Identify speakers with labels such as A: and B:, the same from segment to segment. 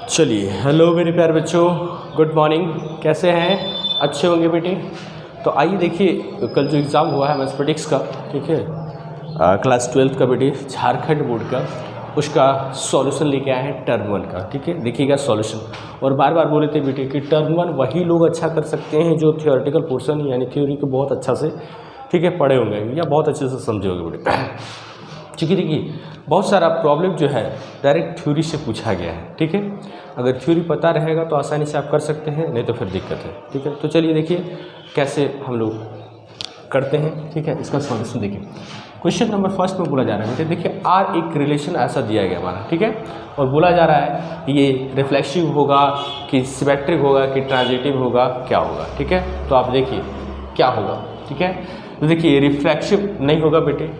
A: चलिए, हेलो मेरे प्यारे बच्चों, गुड मॉर्निंग। कैसे हैं? अच्छे होंगे बेटे। तो आइए देखिए, कल जो एग्ज़ाम हुआ है मैथमेटिक्स का, ठीक है, क्लास 12th का बेटे, झारखंड बोर्ड का, उसका सॉल्यूशन लेके आए हैं टर्म 1 का। ठीक है, देखिएगा सॉल्यूशन। और बार बार बोले थे बेटे कि टर्म 1 वही लोग अच्छा कर सकते हैं जो थियोरेटिकल पोर्शन यानी थ्योरी को बहुत अच्छा से, ठीक है, पढ़े होंगे या बहुत अच्छे से समझे होंगे बेटे। क्योंकि देखिए बहुत सारा प्रॉब्लम जो है डायरेक्ट थ्योरी से पूछा गया है। ठीक है, अगर थ्योरी पता रहेगा तो आसानी से आप कर सकते हैं, नहीं तो फिर दिक्कत है। ठीक है, तो चलिए देखिए कैसे हम लोग करते हैं। ठीक है, इसका सॉल्यूशन देखिए। क्वेश्चन नंबर फर्स्ट में बोला जा रहा है बेटे, देखिए आर एक रिलेशन ऐसा दिया गया हमारा, ठीक है, और बोला जा रहा है ये रिफ्लेक्सिव होगा कि सिमेट्रिक होगा कि ट्रांजिटिव होगा, क्या होगा। ठीक है, तो आप देखिए क्या होगा। ठीक है, तो देखिए रिफ्लेक्सिव नहीं होगा बेटे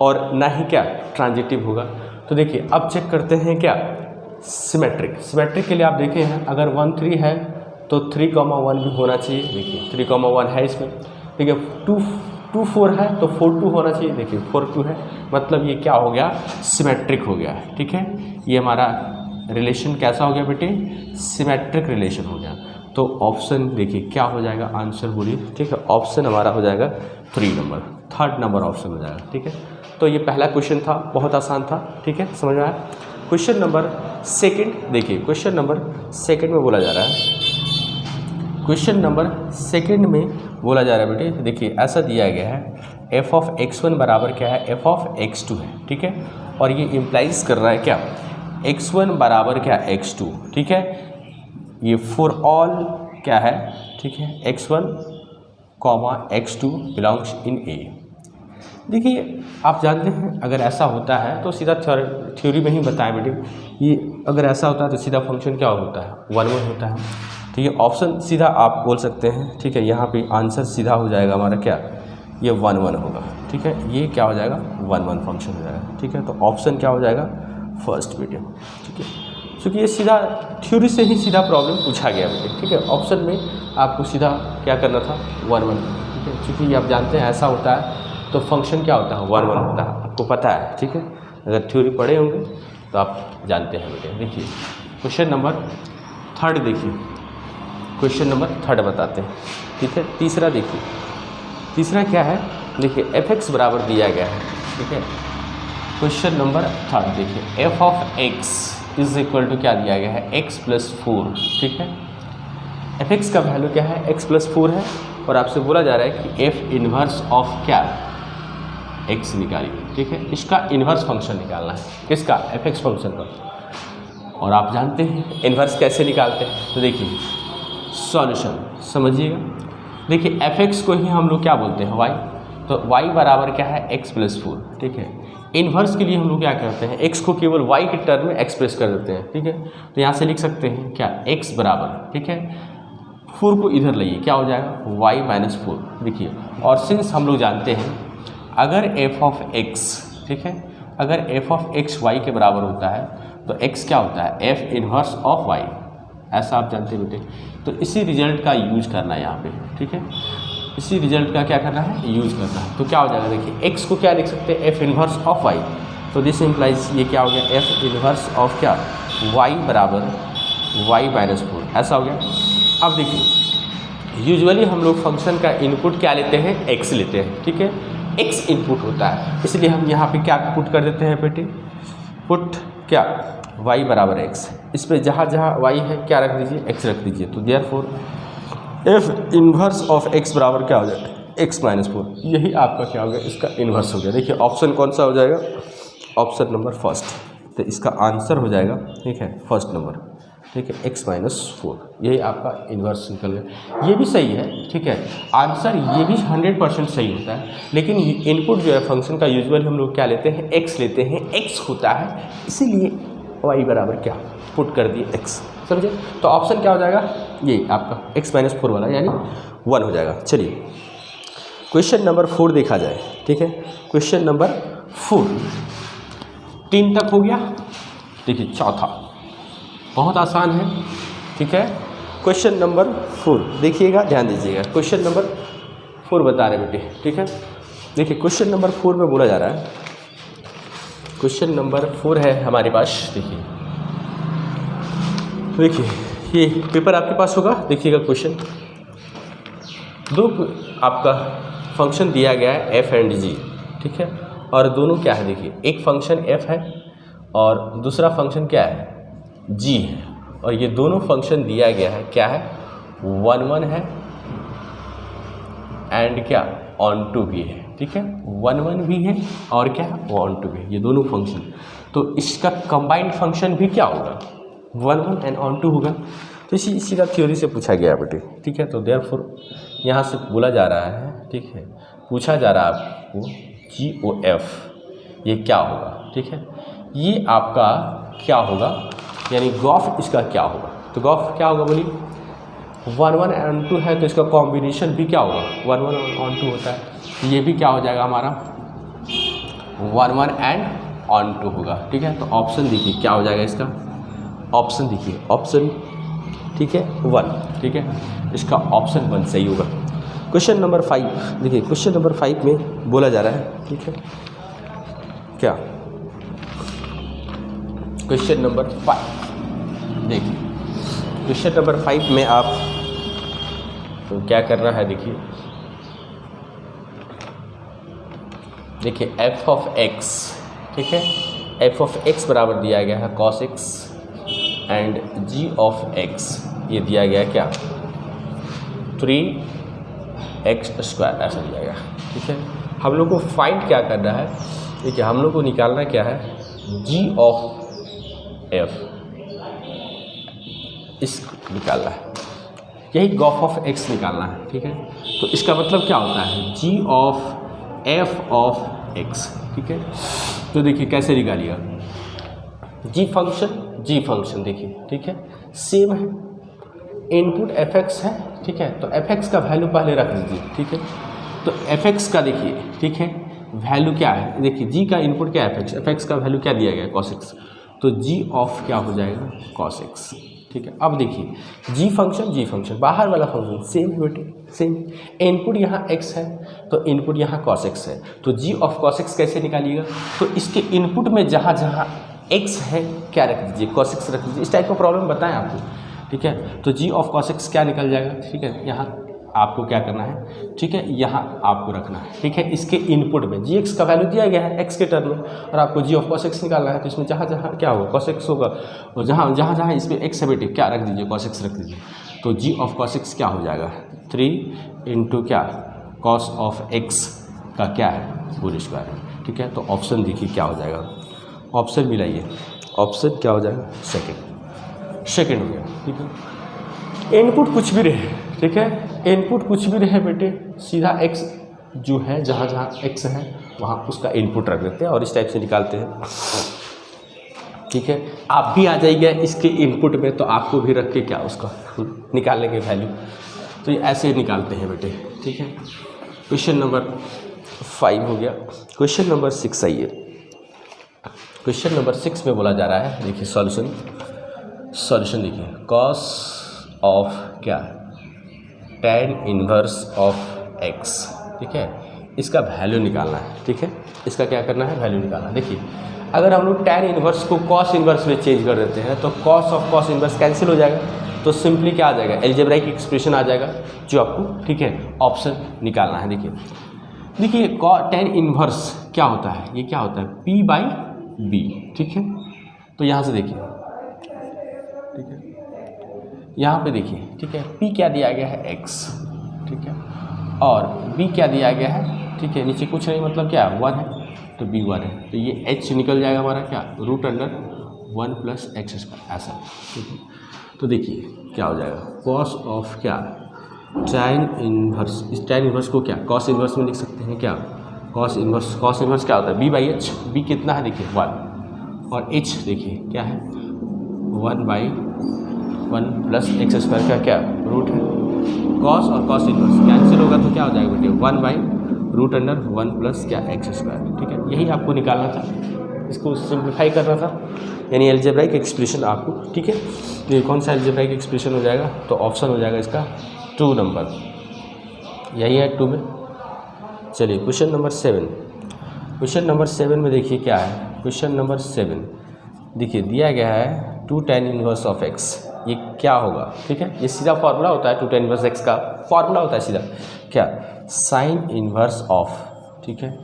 A: और ना ही क्या ट्रांजिटिव होगा। तो देखिए अब चेक करते हैं क्या सिमेट्रिक। सिमेट्रिक के लिए आप देखे हैं अगर 1 3 है तो 3,1 भी होना चाहिए। देखिए 3,1 है इसमें। ठीक है, 2 4 है तो 4 2 होना चाहिए। देखिए 4 2 है, मतलब ये क्या हो गया, सिमेट्रिक हो गया है। ठीक है, ये हमारा रिलेशन कैसा हो गया बेटे, सिमेट्रिक रिलेशन हो गया। तो ऑप्शन देखिए क्या हो जाएगा, आंसर बोलिए। ठीक है, ऑप्शन हमारा हो जाएगा 3 नंबर, 3rd नंबर ऑप्शन हो जाएगा। ठीक है, तो ये पहला क्वेश्चन था, बहुत आसान था। ठीक है, समझ में आया। क्वेश्चन नंबर सेकंड देखिए, क्वेश्चन नंबर सेकंड में बोला जा रहा है, क्वेश्चन नंबर सेकंड में बोला जा रहा है बेटे, देखिए ऐसा दिया गया है f ऑफ x1 बराबर क्या है, f ऑफ x2 है। ठीक है, और ये इम्प्लाइज कर रहा है क्या, x1 बराबर क्या, x2। ठीक है, ये फॉर ऑल क्या है, ठीक है, x1 x2 बिलोंग्स इन ए। देखिए आप जानते हैं अगर ऐसा होता है तो सीधा थ्योरी में ही बताएं बेटे, ये अगर ऐसा होता है तो सीधा फंक्शन क्या होता है, 1 1 होता है। ठीक है, ऑप्शन सीधा आप बोल सकते हैं। ठीक है, यहाँ पे आंसर सीधा हो जाएगा हमारा क्या, ये 1 1 होगा। ठीक है, ये क्या हो जाएगा, 1 1 फंक्शन हो जाएगा। ठीक है, तो ऑप्शन क्या हो जाएगा, फर्स्ट बेटे। ठीक है, क्योंकि ये सीधा थ्योरी से ही सीधा प्रॉब्लम पूछा गया बेटे। ठीक है, ऑप्शन में आपको सीधा क्या करना था, 1 1। ठीक है, क्योंकि आप जानते हैं ऐसा होता है तो फंक्शन क्या होता है, 1 1 होता है, आपको पता है। ठीक है, अगर थ्योरी पढ़े होंगे तो आप जानते हैं बेटे। देखिए क्वेश्चन नंबर 3rd देखिए, क्वेश्चन नंबर 3rd बताते हैं। ठीक है, तीसरा देखिए, तीसरा क्या है, देखिए f(x) बराबर दिया गया है। ठीक है, क्वेश्चन नंबर 3rd देखिए f of x is equal to क्या दिया गया है, x + 4। ठीक है, f(x) का वैल्यू क्या है, x + 4 है, और आपसे बोला जा रहा है कि f इन्वर्स ऑफ क्या, x निकालिए। ठीक है, इसका इन्वर्स फंक्शन निकालना है, किसका, f(x) फंक्शन का। और आप जानते हैं इन्वर्स कैसे निकालते हैं, तो देखिए सॉल्यूशन समझिएगा। देखिए f(x) को ही हम लोग क्या बोलते हैं, y, तो y बराबर क्या है, x + 4। ठीक है, इन्वर्स के लिए हम लोग क्या करते हैं, x को केवल y के टर्म में एक्सप्रेस कर देते हैं। ठीक है, तो यहाँ से लिख सकते हैं क्या, x बराबर, ठीक है, 4 को इधर लाइए, क्या हो जाएगा, y - 4। देखिए, और सिंस हम लोग जानते हैं अगर f ऑफ x, ठीक है, अगर f ऑफ x y के बराबर होता है तो x क्या होता है, f इन्वर्स ऑफ y, ऐसा आप जानते हैं बेटे। तो इसी रिजल्ट का यूज करना है यहाँ पे। ठीक है, इसी रिजल्ट का क्या करना है, यूज करना है। तो क्या हो जाएगा, देखिए x को क्या लिख सकते हैं, f इन्वर्स ऑफ y, तो दिस इम्प्लाइज ये क्या हो गया, f इन्वर्स ऑफ क्या, y बराबर y - 4, ऐसा हो गया। अब देखिए यूजुअली हम लोग फंक्शन का इनपुट क्या लेते हैं, x लेते हैं। ठीक है, x इनपुट होता है, इसलिए हम यहाँ पे क्या पुट कर देते हैं बेटे, पुट क्या, y बराबर x, इस पर जहाँ जहाँ y है क्या रख दीजिए, x रख दीजिए। तो therefore f inverse of x बराबर क्या हो जाएगा, x - 4, यही आपका क्या हो गया, इसका इन्वर्स हो गया। देखिए ऑप्शन कौन सा हो जाएगा, ऑप्शन नंबर फर्स्ट, तो इसका आंसर हो जाएगा, ठीक है, फर्स्ट नंबर। ठीक है, x - 4, यही आपका इन्वर्स निकल गया। ये भी सही है। ठीक है, आंसर ये भी 100% सही होता है, लेकिन इनपुट जो है फंक्शन का यूजुअली हम लोग क्या लेते हैं, x लेते हैं, x होता है, इसीलिए y बराबर क्या पुट कर दिए, x। समझे, तो ऑप्शन क्या हो जाएगा, ये आपका x - 4 वाला यानी 1 हो जाएगा। चलिए क्वेश्चन नंबर 4 देखा जाए। ठीक है, क्वेश्चन नंबर 4, 3 तक हो गया। देखिए चौथा बहुत आसान है। ठीक है, क्वेश्चन नंबर 4 देखिएगा, ध्यान दीजिएगा। क्वेश्चन नंबर 4 बता रहे बेटे। ठीक है, देखिए क्वेश्चन नंबर 4 में बोला जा रहा है, क्वेश्चन नंबर 4 है हमारे पास। देखिए देखिए ये पेपर आपके पास होगा, देखिएगा क्वेश्चन। दो आपका फंक्शन दिया गया है एफ एंड जी, ठीक है, और दोनों क्या है देखिए, एक फंक्शन एफ है और दूसरा फंक्शन क्या है जी है, और ये दोनों फंक्शन दिया गया है क्या है 1 है एंड क्या ऑन टू भी है, ठीक है, 1 भी है और क्या ऑन टू भी है, ये दोनों फंक्शन। तो इसका कंबाइंड फंक्शन भी क्या होगा 1 एंड ऑन टू होगा। तो इसी का थ्योरी से पूछा गया बेटे, ठीक है। तो देयरफॉर यहाँ से बोला जा रहा है, ठीक है, पूछा जा रहा है आपको GOF ये क्या होगा, ठीक है, ये आपका क्या होगा, यानी गॉफ इसका क्या होगा। तो गॉफ क्या होगा बोलिए, 1 एंड 2 है तो इसका कॉम्बिनेशन भी क्या होगा 1 ऑन 2 होता है, तो ये भी क्या हो जाएगा हमारा 1 एंड ऑन 2 होगा, ठीक है। तो ऑप्शन देखिए क्या हो जाएगा इसका, ऑप्शन देखिए, ऑप्शन ठीक है 1, ठीक है, इसका ऑप्शन 1 सही होगा। क्वेश्चन नंबर 5 देखिए, क्वेश्चन नंबर 5 में बोला जा रहा है, ठीक है, क्या क्वेश्चन नंबर 5 देखिए, क्वेश्चन नंबर 5 में आप तो क्या करना है देखिए एफ ऑफ एक्स, ठीक है, एफ ऑफ एक्स बराबर दिया गया है cos x and g of x ये दिया गया है क्या 3x², ऐसा दिया गया, ठीक है। हम लोग को फाइंड क्या करना है, देखिए हम लोग को निकालना क्या है जी ऑफ एफ, इस निकालना है, यही गॉफ ऑफ एक्स निकालना है, ठीक है। तो इसका मतलब क्या होता है जी ऑफ एफ ऑफ एक्स, ठीक है। तो देखिए कैसे निकालिएगा, जी फंक्शन देखिए, ठीक है, सेम है, इनपुट एफ एक्स है, ठीक है, तो एफ एक्स का वैल्यू पहले रख दीजिए, ठीक है। तो एफ एक्स का देखिए, ठीक है, वैल्यू क्या है, देखिए जी का इनपुट क्या है एफ एक्स का वैल्यू क्या दिया गया है cos x, तो जी ऑफ क्या हो जाएगा cos x, ठीक है। अब देखिए जी फंक्शन बाहर वाला फंक्शन सेम है बेटे, सेम, इनपुट यहाँ x है तो इनपुट यहाँ cos x है, तो जी ऑफ cos x कैसे निकालिएगा, तो इसके इनपुट में जहाँ जहाँ x है क्या रख दीजिए cos x रख दीजिए, इस टाइप का प्रॉब्लम बताएं आपको, ठीक है। तो जी ऑफ cos x क्या निकल जाएगा, ठीक है, यहाँ आपको क्या करना है, ठीक है, यहाँ आपको रखना है, ठीक है, इसके इनपुट में जी एक्स का वैल्यू दिया गया है एक्स के टर्म में, और आपको जी ऑफ cos x निकालना है, तो इसमें जहाँ जहाँ क्या होगा cos x होगा, और जहाँ जहाँ इसमें x है बेटे क्या रख दीजिए cos x रख दीजिए, तो जी ऑफ cos x क्या हो जाएगा 3 इंटू क्या cos ऑफ x का क्या है होल स्क्वायर है, ठीक है। तो ऑप्शन देखिए क्या हो जाएगा, ऑप्शन मिलाइए, ऑप्शन क्या हो जाएगा सेकेंड हो गया, ठीक है। इनपुट कुछ भी रहे, ठीक है, इनपुट कुछ भी रहे बेटे, सीधा x जो है जहाँ जहाँ x है वहाँ उसका इनपुट रख देते हैं और इस टाइप से निकालते हैं, ठीक है। आप भी आ जाइए इसके इनपुट में, तो आपको भी रख के क्या उसका निकालने के वैल्यू, तो ये ऐसे निकालते हैं बेटे, ठीक है। क्वेश्चन नंबर 5 हो गया। क्वेश्चन नंबर 6 आइए, क्वेश्चन नंबर 6 में बोला जा रहा है, देखिए सॉल्यूशन देखिए, cos ऑफ क्या tan इनवर्स ऑफ x, ठीक है, इसका वैल्यू निकालना है, ठीक है, इसका क्या करना है वैल्यू निकालना है। देखिए अगर हम लोग tan इनवर्स को cos इनवर्स में चेंज कर देते हैं तो cos of cos inverse cancel हो जाएगा, तो सिंपली क्या आ जाएगा एल्जेब्राइक एक्सप्रेशन आ जाएगा जो आपको, ठीक है, ऑप्शन निकालना है। देखिए tan इनवर्स क्या होता है, ये क्या होता है p/b, ठीक है। तो यहाँ से देखिए, ठीक है, यहाँ पे देखिए, ठीक है, p क्या दिया गया है x, ठीक है, और b क्या दिया गया है, ठीक है, नीचे कुछ नहीं मतलब क्या 1 है तो b 1 है, तो ये h निकल जाएगा हमारा क्या √1 + x², ऐसा, ठीक है। तो देखिए क्या हो जाएगा cos ऑफ क्या tan इनवर्स, इस tan इनवर्स को क्या cos इनवर्स में लिख सकते हैं क्या cos इनवर्स क्या होता है b/h, b कितना है देखिए 1, और h देखिए क्या है 1/1 + x² का क्या रूट है, cos और cos इनवर्स कैंसिल होगा तो क्या हो जाएगा बेटे 1/√1 + क्या x², ठीक है। यही आपको निकालना था, इसको सिंप्लीफाई करना था, यानी एल्जेब्राइक एक्सप्रेशन आपको, ठीक है। ये कौन सा एल्जेब्राइक एक्सप्रेशन हो जाएगा, तो ऑप्शन हो जाएगा इसका 2 नंबर, यही है 2 में। चलिए क्वेश्चन नंबर 7, क्वेश्चन नंबर 7 में देखिए क्या है, क्वेश्चन नंबर 7 देखिए दिया गया है 2 tan इनवर्स ऑफ x, ये क्या होगा, ठीक है। ये सीधा फॉर्मूला होता है 2 tan इनवर्स x का फॉर्मूला होता है सीधा क्या, साइन इनवर्स ऑफ, ठीक है,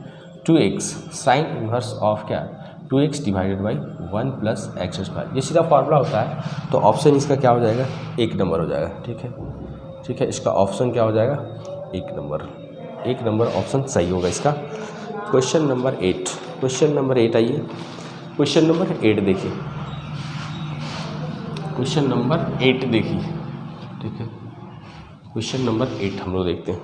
A: 2x साइन इनवर्स ऑफ क्या 2x divided by 1 plus x square, ये सीधा फार्मूला होता है। तो ऑप्शन इसका क्या हो जाएगा, 1 नंबर हो जाएगा, ठीक है, ठीक है। इसका ऑप्शन क्या हो जाएगा, 1 नंबर ऑप्शन सही होगा इसका। क्वेश्चन नंबर 8, क्वेश्चन नंबर 8 आइए, क्वेश्चन नंबर 8 देखिए, क्वेश्चन नंबर 8 देखिए, ठीक है। क्वेश्चन नंबर 8 हम लोग देखते हैं।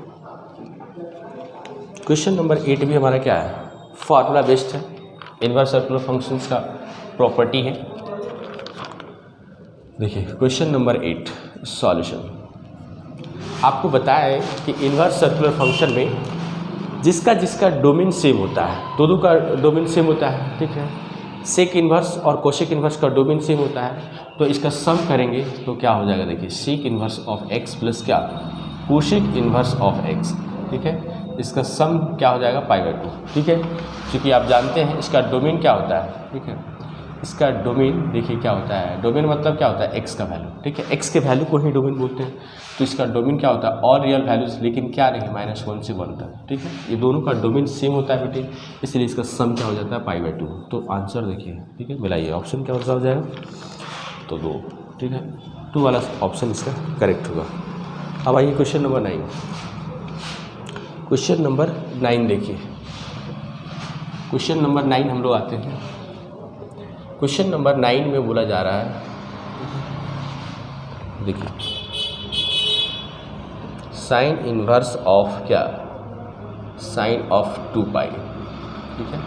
A: क्वेश्चन नंबर 8 भी हमारा क्या है, फार्मूला बेस्ड है, इनवर्स सर्कुलर फंक्शंस का प्रॉपर्टी है। देखिए क्वेश्चन नंबर 8 सॉल्यूशन। आपको बताया है कि इनवर्स सर्कुलर फंक्शन में जिसका डोमेन सेम होता है, दोनों का डोमेन सेम होता है, ठीक है। सेक इन्वर्स और कोशेक इन्वर्स का डोमेन सेम होता है, तो इसका सम करेंगे तो क्या हो जाएगा, देखिए sec inverse of x plus क्या कोशेक इन्वर्स ऑफ x, ठीक है। इसका सम क्या हो जाएगा π/2, ठीक है। क्योंकि आप जानते हैं इसका डोमेन क्या होता है, ठीक है। इसका डोमेन देखिए क्या होता है, डोमेन मतलब क्या होता है x का वैल्यू, ठीक है। x के वैल्यू को ही डोमेन बोलते हैं। तो इसका डोमेन क्या होता है, ऑल रियल वैल्यूज, लेकिन क्या नहीं -1 से 1 तक, ठीक है। ये दोनों का डोमेन सेम होता है बेटे, इसलिए इसका सम क्या हो जाता है π/2। तो आंसर देखिए, ठीक है, मिलाइए, ऑप्शन क्या हो जाएगा, तो 2, ठीक है, 2 वाला ऑप्शन इसका करेक्ट होगा। अब आइए क्वेश्चन नंबर 9, क्वेश्चन नंबर 9 देखिए, क्वेश्चन नंबर 9 हम लोग आते हैं। क्वेश्चन नंबर 9 में बोला जा रहा है, देखिए साइन इनवर्स ऑफ क्या, साइन ऑफ 2π, ठीक है।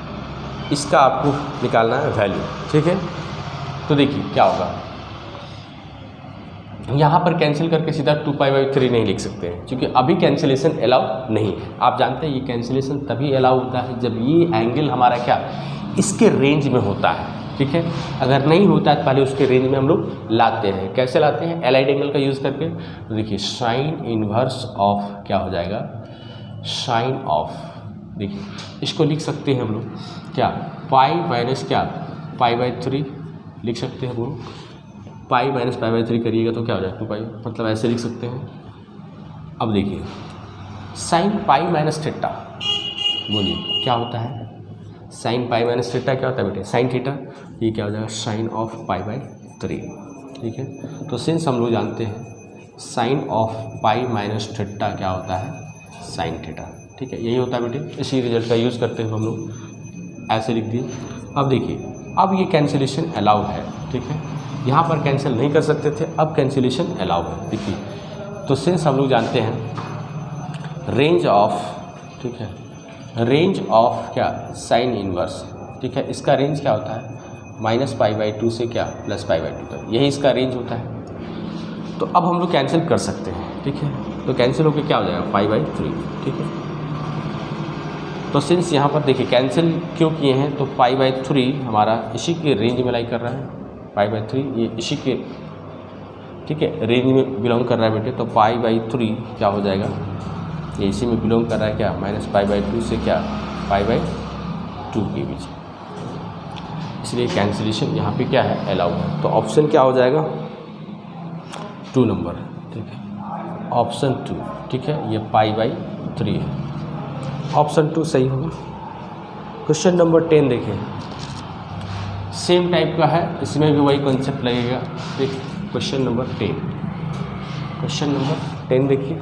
A: इसका आपको निकालना है वैल्यू, ठीक है। तो देखिए क्या होगा, यहाँ पर कैंसिल करके सीधा 2π/3 नहीं लिख सकते हैं, क्योंकि अभी कैंसिलेशन अलाउ नहीं है। आप जानते हैं ये कैंसिलेशन तभी अलाउ होता है जब ये एंगल हमारा क्या इसके रेंज में होता है, ठीक है। अगर नहीं होता है तो पहले उसके रेंज में हम लोग लाते हैं। कैसे लाते हैं, एलाइड एंगल का यूज़ करके। तो देखिए साइन इनवर्स ऑफ क्या हो जाएगा, साइन ऑफ, देखिए इसको लिख सकते हैं हम लोग क्या π-π/3 लिख सकते हैं हम लोग। π-π/3 करिएगा तो क्या हो जाएगा 2π, मतलब ऐसे लिख सकते हैं। अब देखिए साइन π-θ, बोलिए क्या होता है, साइन π-θ क्या होता है बेटे, साइन थीटा, ये क्या हो जाएगा साइन ऑफ π/3, ठीक है। तो सिंस हम लोग जानते हैं साइन ऑफ π-θ क्या होता है, साइन थीटा, ठीक है, यही होता है बेटे। इसी रिजल्ट का यूज़ करते हैं हम लोग, ऐसे लिख दिए। अब देखिए अब ये कैंसिलेशन अलाउ है, ठीक है, यहाँ पर कैंसिल नहीं कर सकते थे, अब कैंसिलेशन अलाउ है। देखिए तो सिंस हम लोग जानते हैं रेंज ऑफ, ठीक है, रेंज ऑफ क्या साइन इनवर्स, ठीक है, इसका रेंज क्या होता है -π/2 से क्या +π/2 तक, यही इसका रेंज होता है। तो अब हम लोग कैंसिल कर सकते हैं, ठीक है। तो कैंसिल होकर क्या हो जाएगा π/3, ठीक है। तो सिंस यहाँ पर देखिए कैंसिल क्यों किए हैं, तो π/3 हमारा इसी के रेंज में लाई कर रहा है, π/3 ये इसी के, ठीक है, रेंज में बिलोंग कर रहा है बेटे। तो π/3 क्या हो जाएगा, ये इसी में बिलोंग कर रहा है क्या -π/2 से क्या π/2 के बीच, इसलिए कैंसिलेशन यहाँ पे क्या है अलाउ है। तो ऑप्शन क्या हो जाएगा 2 नंबर, ठीक है, ऑप्शन 2, ठीक है, ये π/3 है, ऑप्शन 2 सही होगा। क्वेश्चन नंबर 10 देखें, सेम टाइप का है, इसमें भी वही कॉन्सेप्ट लगेगा। देखिए क्वेश्चन नंबर 10, क्वेश्चन नंबर 10 देखिए,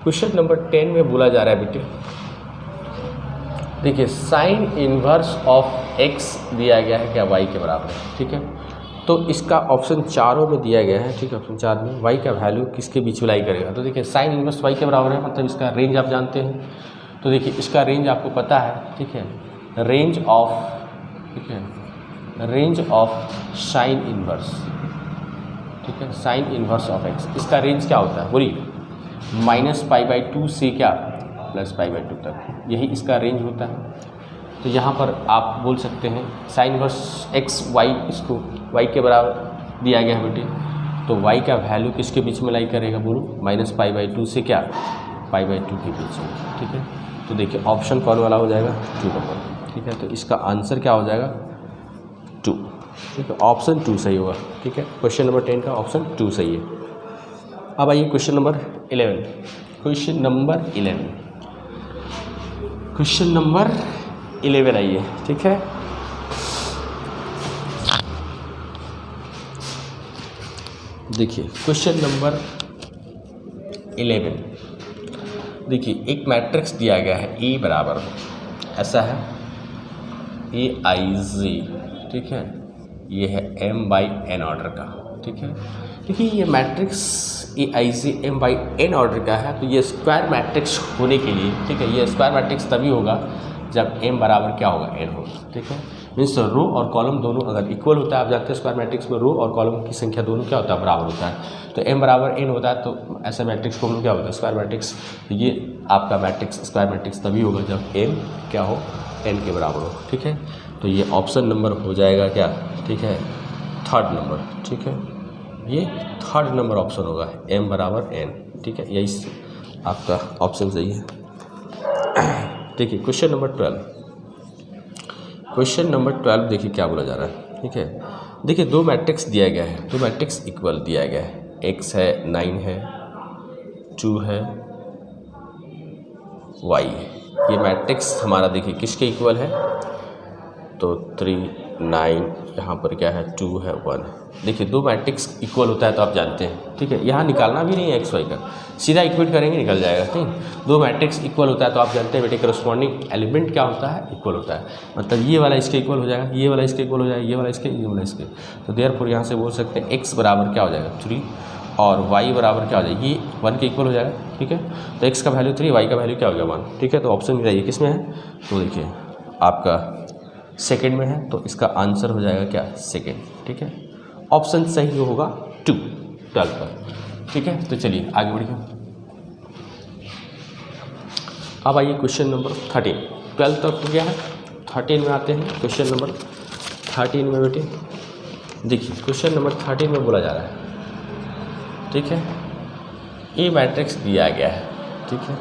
A: क्वेश्चन नंबर 10 में बोला जा रहा है बेटे, देखिए साइन इनवर्स ऑफ x दिया गया है क्या y के बराबर है, ठीक है। तो इसका ऑप्शन चारों में दिया गया है, ठीक है, ऑप्शन 4 में y का वैल्यू किसके बीच में लाई करेगा। तो देखिए साइन इनवर्स y के बराबर है, मतलब इसका रेंज आप जानते हैं। तो देखिए इसका रेंज आपको पता है, ठीक है, रेंज ऑफ, ठीक है, रेंज ऑफ साइन इनवर्स, ठीक है, साइन इनवर्स ऑफ x, इसका रेंज क्या होता है बोलिए -π/2 से क्या +π/2 तक, यही इसका रेंज होता है। तो यहाँ पर आप बोल सकते हैं साइन इनवर्स x y, इसको y के बराबर दिया गया है बेटे, तो y का वैल्यू किसके बीच में लाई करेगा बोलो -π/2 से क्या π/2 के बीच में, ठीक है। तो देखिए ऑप्शन कौन वाला हो जाएगा 2 नंबर, ठीक है। तो इसका आंसर क्या हो जाएगा 2। ठीक है, ऑप्शन 2 सही होगा। ठीक है, क्वेश्चन नंबर 10 का ऑप्शन 2 सही है। अब आइए क्वेश्चन नंबर 11। क्वेश्चन नंबर 11 आइए। ठीक है, देखिए क्वेश्चन नंबर 11। देखिए एक मैट्रिक्स दिया गया है ए बराबर, ऐसा है AIJ। ठीक है, ये है m/n ऑर्डर का। ठीक है, देखिए ये मैट्रिक्स AIJ m/n ऑर्डर का है, तो ये स्क्वायर मैट्रिक्स होने के लिए, ठीक है, ये स्क्वायर मैट्रिक्स तभी होगा जब m बराबर क्या होगा, n होगा। ठीक है, मीन्स रो और कॉलम दोनों अगर इक्वल होता है, आप जानते हैं स्क्वायर मैट्रिक्स में रो और कॉलम की संख्या दोनों क्या होता है, बराबर होता है। तो m बराबर n होता है, तो ऐसा मैट्रिक्स को हम लोग क्या होता है, स्क्वायर मैट्रिक्स। ये आपका मैट्रिक्स स्क्वायर मैट्रिक्स तभी होगा जब m क्या हो, n के बराबर हो। ठीक है, तो ये ऑप्शन नंबर हो जाएगा क्या, ठीक है, 3rd नंबर। ठीक है, ये 3rd नंबर ऑप्शन होगा, m बराबर n। ठीक है, यही आपका ऑप्शन सही है। देखिए क्वेश्चन नंबर 12 देखिए क्या बोला जा रहा है। ठीक है, देखिए दो मैट्रिक्स दिया गया है, दो मैट्रिक्स इक्वल दिया गया है, x है 9 है 2 है y। ये मैट्रिक्स हमारा देखिए किसके इक्वल है, तो 3 9, यहाँ पर क्या है 2 है 1। देखिए दो मैट्रिक्स इक्वल होता है तो आप जानते हैं। ठीक है, यहाँ निकालना भी नहीं है x y का, सीधा इक्वेट करेंगे निकल जाएगा। ठीक, दो मैट्रिक्स इक्वल होता है तो आप जानते हैं बेटे करस्पॉन्डिंग एलिमेंट क्या होता है, इक्वल होता है। मतलब ये वाला इसके इक्वल हो जाएगा, ये वाला इसके इक्वल हो जाएगा, ये वाला इसके। तो देयरफॉर यहाँ से बोल सकते हैं x बराबर क्या हो जाएगा 3 और y बराबर क्या हो जाएगा, ये 1 के इक्वल हो जाएगा। ठीक है, तो x का वैल्यू 3, y का वैल्यू क्या हो गया 1। ठीक है, तो ऑप्शन मिलाइए किस में है, तो देखिए आपका सेकेंड में है, तो इसका आंसर हो जाएगा क्या, सेकेंड। ठीक है, ऑप्शन सही होगा 2 12 पर। ठीक है, तो चलिए आगे बढ़िए। अब आइए क्वेश्चन नंबर 13। 12 तक हो गया है, 13 में आते हैं। क्वेश्चन नंबर 13 में बेटे देखिए क्वेश्चन नंबर 13 में बोला जा रहा है, ठीक है, ए मैट्रिक्स दिया गया है। ठीक है,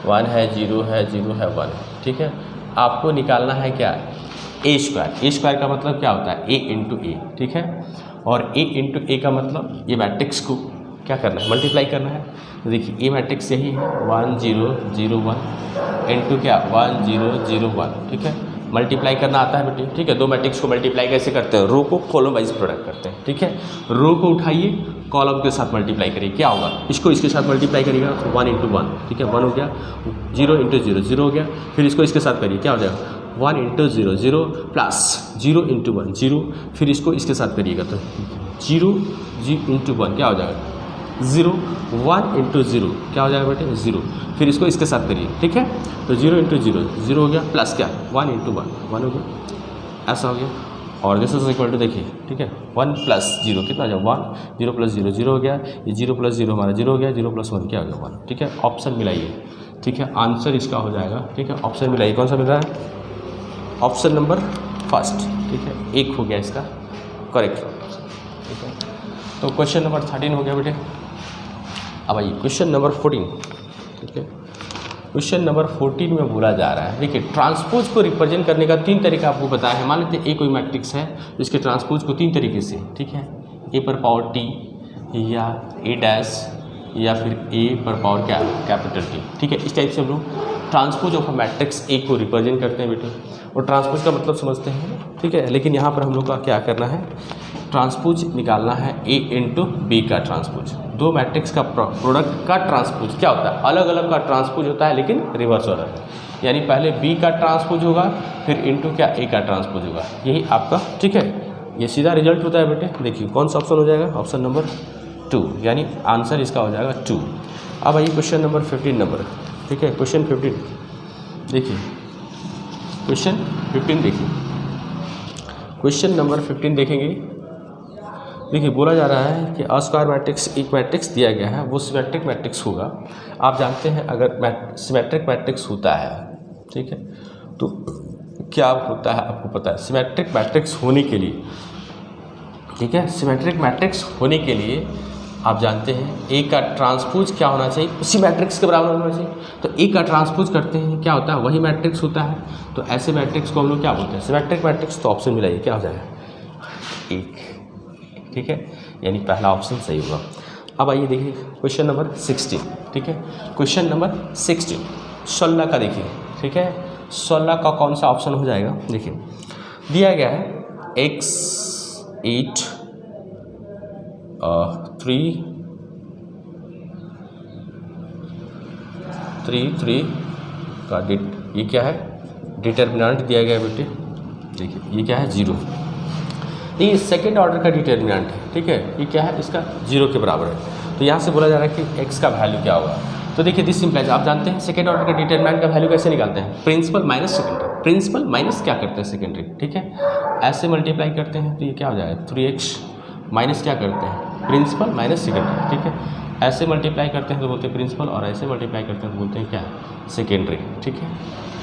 A: 1 है 0 है 0 है 1। ठीक है, आपको निकालना है क्या, ए स्क्वायर। ए स्क्वायर का मतलब क्या होता है, a इंटू ए। ठीक है, और a इंटू ए का मतलब ये मैट्रिक्स को क्या करना है, मल्टीप्लाई करना है। तो देखिए ए मैट्रिक्स यही है 1 0 0 1 इंटू क्या 1 0 0 1। ठीक है, मल्टीप्लाई करना आता है बेटे। ठीक है, दो मैट्रिक्स को मल्टीप्लाई कैसे करते हैं, रो को कॉलम वाइज प्रोडक्ट करते हैं। ठीक है, रो को उठाइए, कॉलम के साथ मल्टीप्लाई करिए, क्या होगा, इसको इसके साथ मल्टीप्लाई करिएगा तो 1 इंटू 1। ठीक है, 1 हो गया, 0 इंटू 0 0 हो गया, फिर इसको इसके साथ करिए, क्या हो जाएगा 1 इंटू 0 0 प्लस 0 इंटू 1 0, फिर इसको इसके साथ करिएगा तो 0 इंटू 1 क्या हो जाएगा 0, 1 इंटू 0 क्या हो जाएगा बेटे 0, फिर इसको इसके साथ करिए। ठीक है, तो 0 इंटू 0 0 हो गया, प्लस क्या 1 इंटू 1 1 हो गया, ऐसा हो गया। और दिस इज इक्वल टू देखिए, ठीक है, 1 प्लस 0 कितना हो जाएगा 1, 0 प्लस 0 0 हो गया, ये 0 प्लस 0 हमारा 0 हो गया, 0 प्लस 1 क्या हो गया 1। ठीक है, ऑप्शन मिलाइए। ठीक है, आंसर इसका हो जाएगा। ठीक है, ऑप्शन मिलाइए, कौन सा मिल रहा है, ऑप्शन नंबर फर्स्ट। ठीक है, एक हो गया इसका करेक्ट ऑप्शन। ठीक है, तो क्वेश्चन नंबर 13 हो गया बेटे। अब आइए क्वेश्चन नंबर 14। ठीक है, क्वेश्चन नंबर 14 में बोला जा रहा है, देखिए ट्रांसपोज को रिप्रेजेंट करने का 3 तरीका आपको बताया है। मान लेते हैं ए कोई मैट्रिक्स है, इसके ट्रांसपोज को 3 तरीके से, ठीक है, ए पर पावर टी या ए डैश या फिर ए पर पावर क्या कैपिटल टी। ठीक है, इस टाइप से हम लोग ट्रांसपोज ऑफ मैट्रिक्स ए को रिप्रेजेंट करते हैं बेटे, और ट्रांसपोज का मतलब समझते हैं। ठीक है, लेकिन यहाँ पर हम लोग का क्या करना है, ट्रांसपोज निकालना है ए इंटू बी का ट्रांसपोज। दो मैट्रिक्स का प्रोडक्ट का ट्रांसपोज क्या होता है, अलग अलग का ट्रांसपोज होता है लेकिन रिवर्स ऑर्डर है, यानी पहले बी का ट्रांसपोज होगा फिर इंटू क्या ए का ट्रांसपोज होगा, यही आपका। ठीक है, ये सीधा रिजल्ट होता है बेटे। देखिए कौन सा ऑप्शन हो जाएगा, ऑप्शन नंबर 2, यानी आंसर इसका हो जाएगा 2। अब आइए क्वेश्चन नंबर 15 नंबर। ठीक है, क्वेश्चन 15 देखिए, क्वेश्चन 15 देखिए, क्वेश्चन नंबर 15 देखेंगे। देखिए बोला जा रहा है कि अस्क्वायर मैट्रिक्स एक मैट्रिक्स दिया गया है, वो सिमेट्रिक मैट्रिक्स होगा। आप जानते हैं अगर सिमेट्रिक मैट्रिक्स होता है, ठीक है, तो क्या होता है आपको पता है, सिमेट्रिक मैट्रिक्स होने के लिए, ठीक है, सिमेट्रिक मैट्रिक्स होने के लिए आप जानते हैं ए का ट्रांसपोज क्या होना चाहिए, उसी मैट्रिक्स के बराबर होना चाहिए। तो ए का ट्रांसपोज करते हैं क्या होता है, वही मैट्रिक्स होता है। तो ऐसे मैट्रिक्स को हम लोग क्या बोलते हैं, सिमेट्रिक मैट्रिक्स। तो ऑप्शन मिलाइए क्या हो जाएगा, 1, ठीक है, यानी पहला ऑप्शन सही होगा। अब आइए देखिए क्वेश्चन नंबर 16, ठीक है, क्वेश्चन नंबर 16 का देखिए, ठीक है, 16 का कौन सा ऑप्शन हो जाएगा। देखिए दिया गया है x 8 3 का ये क्या है, डिटर्मिनेंट दिया गया है बेटे, देखिए ये क्या है 0, ये सेकेंड ऑर्डर का डिटर्मिनेंट है, ठीक है, ये क्या है इसका 0 के बराबर है। तो यहाँ से बोला जा रहा है कि x का वैल्यू क्या होगा। तो देखिए दिस सिंप्लाइज, आप जानते हैं सेकेंड ऑर्डर का डिटर्मिनेंट का वैल्यू कैसे निकालते हैं, principal minus secondary, principal minus क्या करते हैं सेकेंडरी, ठीक है, ऐसे मल्टीप्लाई करते हैं तो ये क्या हो जाएगा 3x माइनस क्या करते हैं प्रिंसिपल माइनस सेकेंडरी, ठीक है, ऐसे मल्टीप्लाई करते हैं तो बोलते हैं प्रिंसिपल, और ऐसे मल्टीप्लाई करते हैं तो बोलते हैं क्या सेकेंडरी, ठीक है,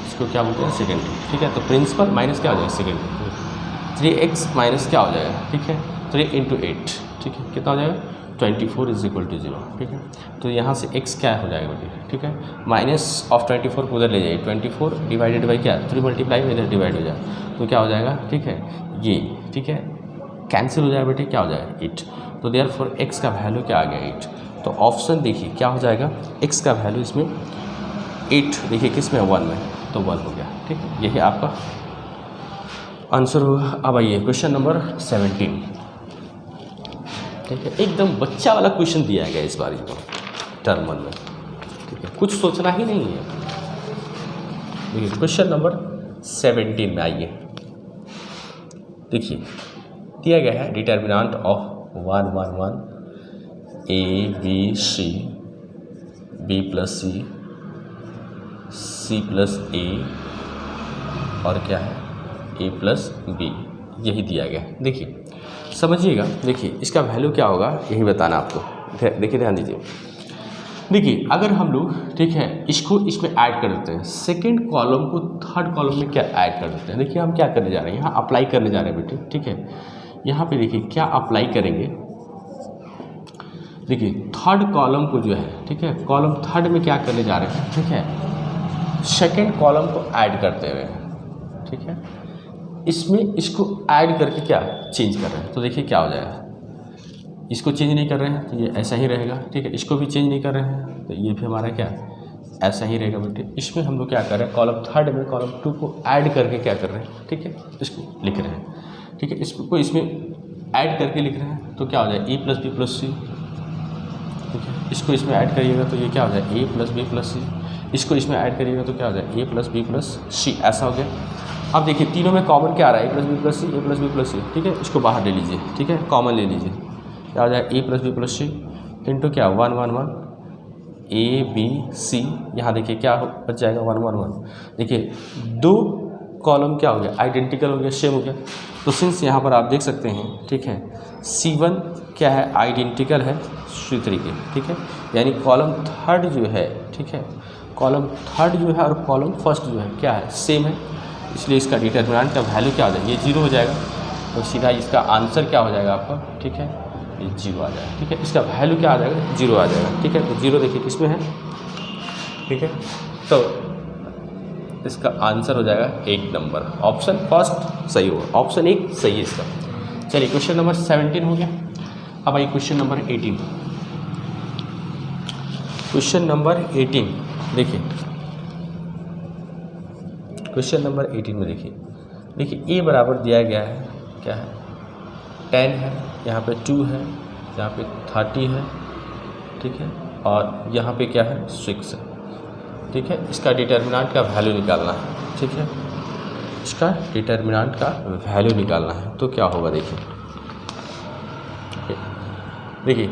A: इसको क्या बोलते हैं सेकेंडरी, ठीक है। तो प्रिंसिपल माइनस क्या हो जाएगा सेकेंडरी, 3x माइनस क्या हो जाएगा, ठीक है, 3 × 8, ठीक है, कितना हो जाएगा 24 = 0, ठीक है। तो यहाँ से x क्या हो जाएगा बेटे, ठीक है, माइनस ऑफ 24 को उधर ले जाइए, 24 डिवाइडेड बाई क्या 3 मल्टीप्लाई में इधर डिवाइड हो जाए तो क्या हो जाएगा, ठीक है, ये, ठीक है, कैंसिल हो जाएगा बेटे, क्या हो जाएगा 8। तो देयरफॉर x का वैल्यू क्या आ गया 8। तो ऑप्शन देखिए क्या हो जाएगा, x का वैल्यू इसमें 8, देखिए किस में 1 में, तो 1 हो गया, ठीक है, यही आपका आंसर होगा। अब आइए क्वेश्चन नंबर 17, ठीक है, एकदम बच्चा वाला क्वेश्चन दिया गया इस बार टर्म 1 में, ठीक है, कुछ सोचना ही नहीं है। देखिए क्वेश्चन नंबर 17 में आइए, देखिए दिया गया है determinant of 1 1 1 a b c b + c c + a और क्या है a + b, यही दिया गया है। देखिए समझिएगा, देखिए इसका वैल्यू क्या होगा यही बताना आपको। देखिए ध्यान दीजिए, देखिए अगर हम लोग, ठीक है, इसको इसमें ऐड कर देते हैं, सेकंड कॉलम को थर्ड कॉलम में क्या ऐड कर देते हैं। देखिए हम क्या करने जा रहे हैं, यहाँ अप्लाई करने जा रहे हैं बेटे, ठीक है, यहाँ पे देखिए क्या अप्लाई करेंगे, देखिए थर्ड कॉलम को जो है, ठीक है, कॉलम थर्ड में क्या करने जा रहे हैं, ठीक है, सेकेंड कॉलम को ऐड करते हुए, ठीक है, इसमें इसको ऐड करके क्या चेंज कर रहे हैं। तो देखिए क्या हो जाएगा, इसको चेंज नहीं कर रहे हैं तो ये ऐसा ही रहेगा, ठीक है, इसको भी चेंज नहीं कर रहे हैं तो ये भी हमारा क्या ऐसा ही रहेगा बेटे। इसमें हम लोग क्या कर रहे हैं, कॉलम थर्ड में कॉलम 2 को ऐड करके क्या कर रहे हैं, ठीक है, इसको लिख रहे हैं, ठीक है, इसको इसमें ऐड करके लिख रहे हैं तो क्या हो जाए a + b + c, ठीक है, इसको इसमें ऐड करिएगा तो ये क्या हो जाए a + b + c, इसको इसमें ऐड करिएगा तो क्या हो जाए a + b + c, ऐसा हो गया। अब देखिए तीनों में कॉमन क्या आ रहा है, a + b + c, a + b + c, ठीक है, इसको बाहर ले लीजिए, ठीक है, कॉमन ले लीजिए, क्या हो जाए a + b + c इंटू क्या 1 1 1 a b c, यहाँ देखिए क्या बच जाएगा 1 1 1, देखिए दो कॉलम क्या हो गया आइडेंटिकल हो गया, सेम हो गया। तो सिंस यहाँ पर आप देख सकते हैं, ठीक है, C1 क्या है आइडेंटिकल है C3 के, ठीक है, यानी कॉलम थर्ड जो है, ठीक है, कॉलम थर्ड जो है और कॉलम फर्स्ट जो है क्या है सेम है, इसलिए इसका डिटर्मिनेंट का वैल्यू क्या हो जाएगा, ये 0 हो जाएगा। तो सीधा इसका आंसर क्या हो जाएगा आपका, ठीक है, ये 0 आ जाएगा, ठीक है, इसका वैल्यू क्या आ जाएगा 0 आ जाएगा, ठीक है। तो 0 देखिए किसमें है, ठीक है, तो इसका आंसर हो जाएगा 1 नंबर, ऑप्शन फर्स्ट सही होगा, ऑप्शन 1 सही है इसका। चलिए क्वेश्चन नंबर 17 हो गया। अब आइए क्वेश्चन नंबर 18, क्वेश्चन नंबर 18 देखिए, क्वेश्चन नंबर 18 में देखिए a बराबर दिया गया है क्या है 10 है, यहाँ पे 2 है, यहाँ पे 30 है, ठीक है, और यहाँ पे क्या है 6 है, ठीक है। इसका डिटर्मिनेंट का वैल्यू निकालना है, ठीक है, इसका डिटर्मिनेंट का वैल्यू निकालना है। तो क्या होगा देखिए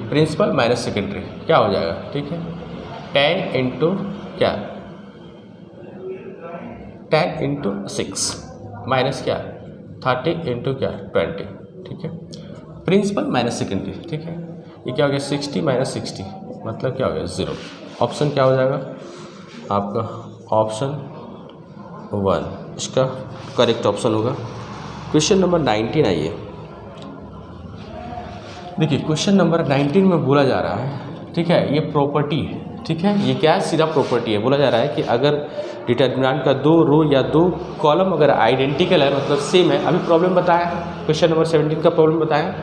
A: प्रिंसिपल माइनस सेकेंडरी क्या हो जाएगा, ठीक है, 10 इंटू क्या 10 इंटू 6 माइनस क्या 30 इंटू क्या 20, ठीक है, प्रिंसिपल माइनस सेकेंडरी, ठीक है, ये क्या हो गया 60 माइनस 60 मतलब क्या हो गया 0। ऑप्शन क्या हो जाएगा आपका, ऑप्शन 1 इसका करेक्ट ऑप्शन होगा। क्वेश्चन नंबर 19 आइए, देखिए क्वेश्चन नंबर 19 में बोला जा रहा है, ठीक है, ये प्रॉपर्टी है, ठीक है, ये क्या है, सीधा प्रॉपर्टी है। बोला जा रहा है कि अगर डिटर्मिनेंट का 2 रो या 2 कॉलम अगर आइडेंटिकल है, मतलब सेम है। अभी प्रॉब्लम बताया, क्वेश्चन नंबर 17 का प्रॉब्लम बताया,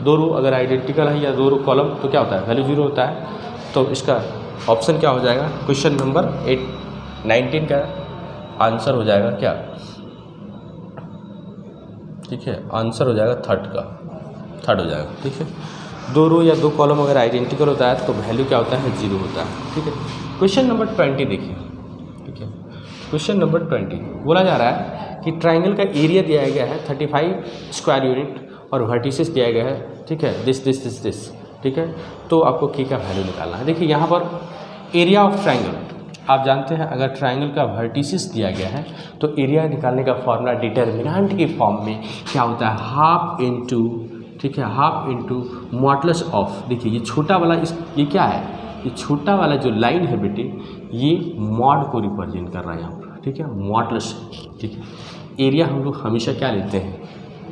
A: 2 रो अगर आइडेंटिकल है या 2 रो कॉलम तो क्या होता है, वैल्यू 0 होता है। तो इसका ऑप्शन क्या हो जाएगा, क्वेश्चन नंबर 19 का आंसर हो जाएगा क्या, ठीक है, आंसर हो जाएगा थर्ड हो जाएगा। ठीक है, 2 रो या 2 कॉलम अगर आइडेंटिकल होता है तो वैल्यू क्या होता है, 0 होता है। ठीक है, क्वेश्चन नंबर 20 देखिए। ठीक है, क्वेश्चन नंबर 20 बोला जा रहा है कि ट्राइंगल का एरिया दिया गया है 35 स्क्वायर यूनिट और वर्टिसेस दिया गया है। ठीक है, दिस। ठीक है, तो आपको की का वैल्यू निकालना है। देखिए यहाँ पर एरिया ऑफ ट्राइंगल आप जानते हैं, अगर ट्राइंगल का वर्टिसेस दिया गया है तो एरिया निकालने का फॉर्मूला डिटर्मिनेंट के फॉर्म में क्या होता है, हाफ इंटू, ठीक है, हाफ इंटू मॉडुलस ऑफ। देखिए ये छोटा वाला ये क्या है, ये छोटा वाला जो लाइन है बेटे, ये मॉड को रिप्रेजेंट कर रहा है यहाँ पर। ठीक है, मॉडुलस। ठीक है, एरिया हम लोग हमेशा क्या लेते हैं,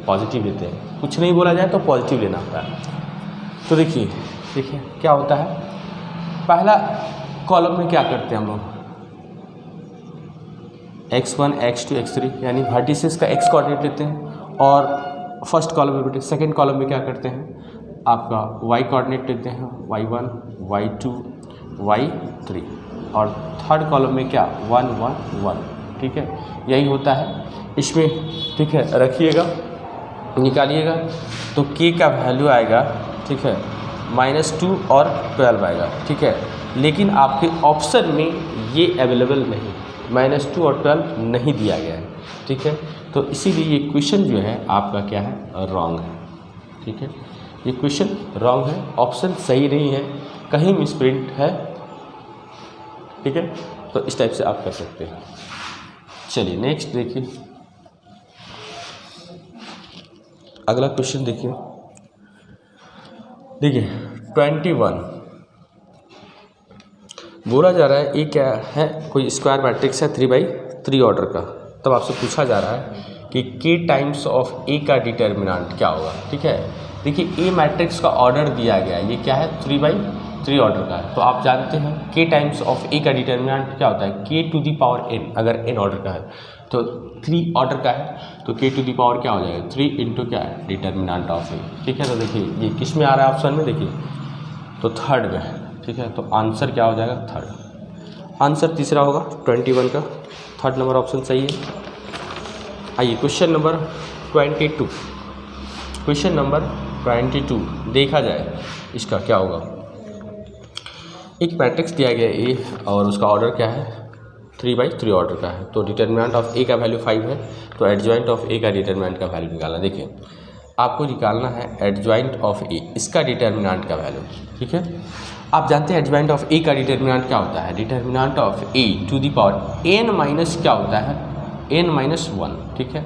A: पॉजिटिव लेते हैं, कुछ नहीं बोला जाए तो पॉजिटिव लेना होता है। तो देखिए क्या होता है, पहला कॉलम में क्या करते हैं हम लोग, x1 x2 x3 यानी वर्टिसेस का x कोऑर्डिनेट लेते हैं, और फर्स्ट कॉलम में बेटे सेकंड कॉलम में क्या करते हैं, आपका y कोऑर्डिनेट लेते हैं, y1 y2 y3, और थर्ड कॉलम में क्या 1 1 1। ठीक है, यही होता है इसमें। ठीक है, रखिएगा, निकालिएगा तो k का वैल्यू आएगा, ठीक है, -2 और 12 आएगा। ठीक है, लेकिन आपके ऑप्शन में ये अवेलेबल नहीं, -2 और 12 नहीं दिया गया है। ठीक है, तो इसीलिए ये क्वेश्चन जो है आपका क्या है, रॉन्ग है। ठीक है, ये क्वेश्चन रॉन्ग है, ऑप्शन सही नहीं है, कहीं मिसप्रिंट है। ठीक है, तो इस टाइप से आप कर सकते हैं। चलिए नेक्स्ट देखिए, अगला क्वेश्चन देखिए। 21 बोला जा रहा है ये क्या है, कोई स्क्वायर मैट्रिक्स है 3×3 ऑर्डर का। तब आपसे पूछा जा रहा है कि k टाइम्स ऑफ a का डिटर्मिनेंट क्या होगा। ठीक है, देखिए ए मैट्रिक्स का ऑर्डर दिया गया है, ये क्या है, 3×3 ऑर्डर का है। तो आप जानते हैं k टाइम्स ऑफ a का डिटर्मिनेंट क्या होता है, k⁴n, अगर n ऑर्डर का है तो 3 ऑर्डर का है तो k⁴ क्या हो जाएगा, 3 इंटू क्या है, डिटर्मिनेंट ऑफ a। ठीक है, तो देखिए ये किस में आ रहा है ऑप्शन में, देखिए तो थर्ड में। ठीक है, तो आंसर क्या हो जाएगा, थर्ड। आंसर तीसरा होगा 21 का, थर्ड नंबर ऑप्शन सही है। आइए क्वेश्चन नंबर 22, क्वेश्चन नंबर 22 देखा जाए इसका क्या होगा। एक मैट्रिक्स दिया गया ए और उसका ऑर्डर क्या है, 3×3 ऑर्डर का है। तो डिटर्मिनेंट ऑफ ए का वैल्यू 5 है, तो एडजॉइंट ऑफ ए का डिटर्मिनेंट का वैल्यू निकालना। देखिए आपको निकालना है एडजॉइंट ऑफ ए, इसका डिटर्मिनेंट का वैल्यू। ठीक है, आप जानते हैं एडजॉइंट ऑफ ए का डिटर्मिनेंट क्या होता है, determinant of A to the power n minus क्या होता है, n-1। ठीक है,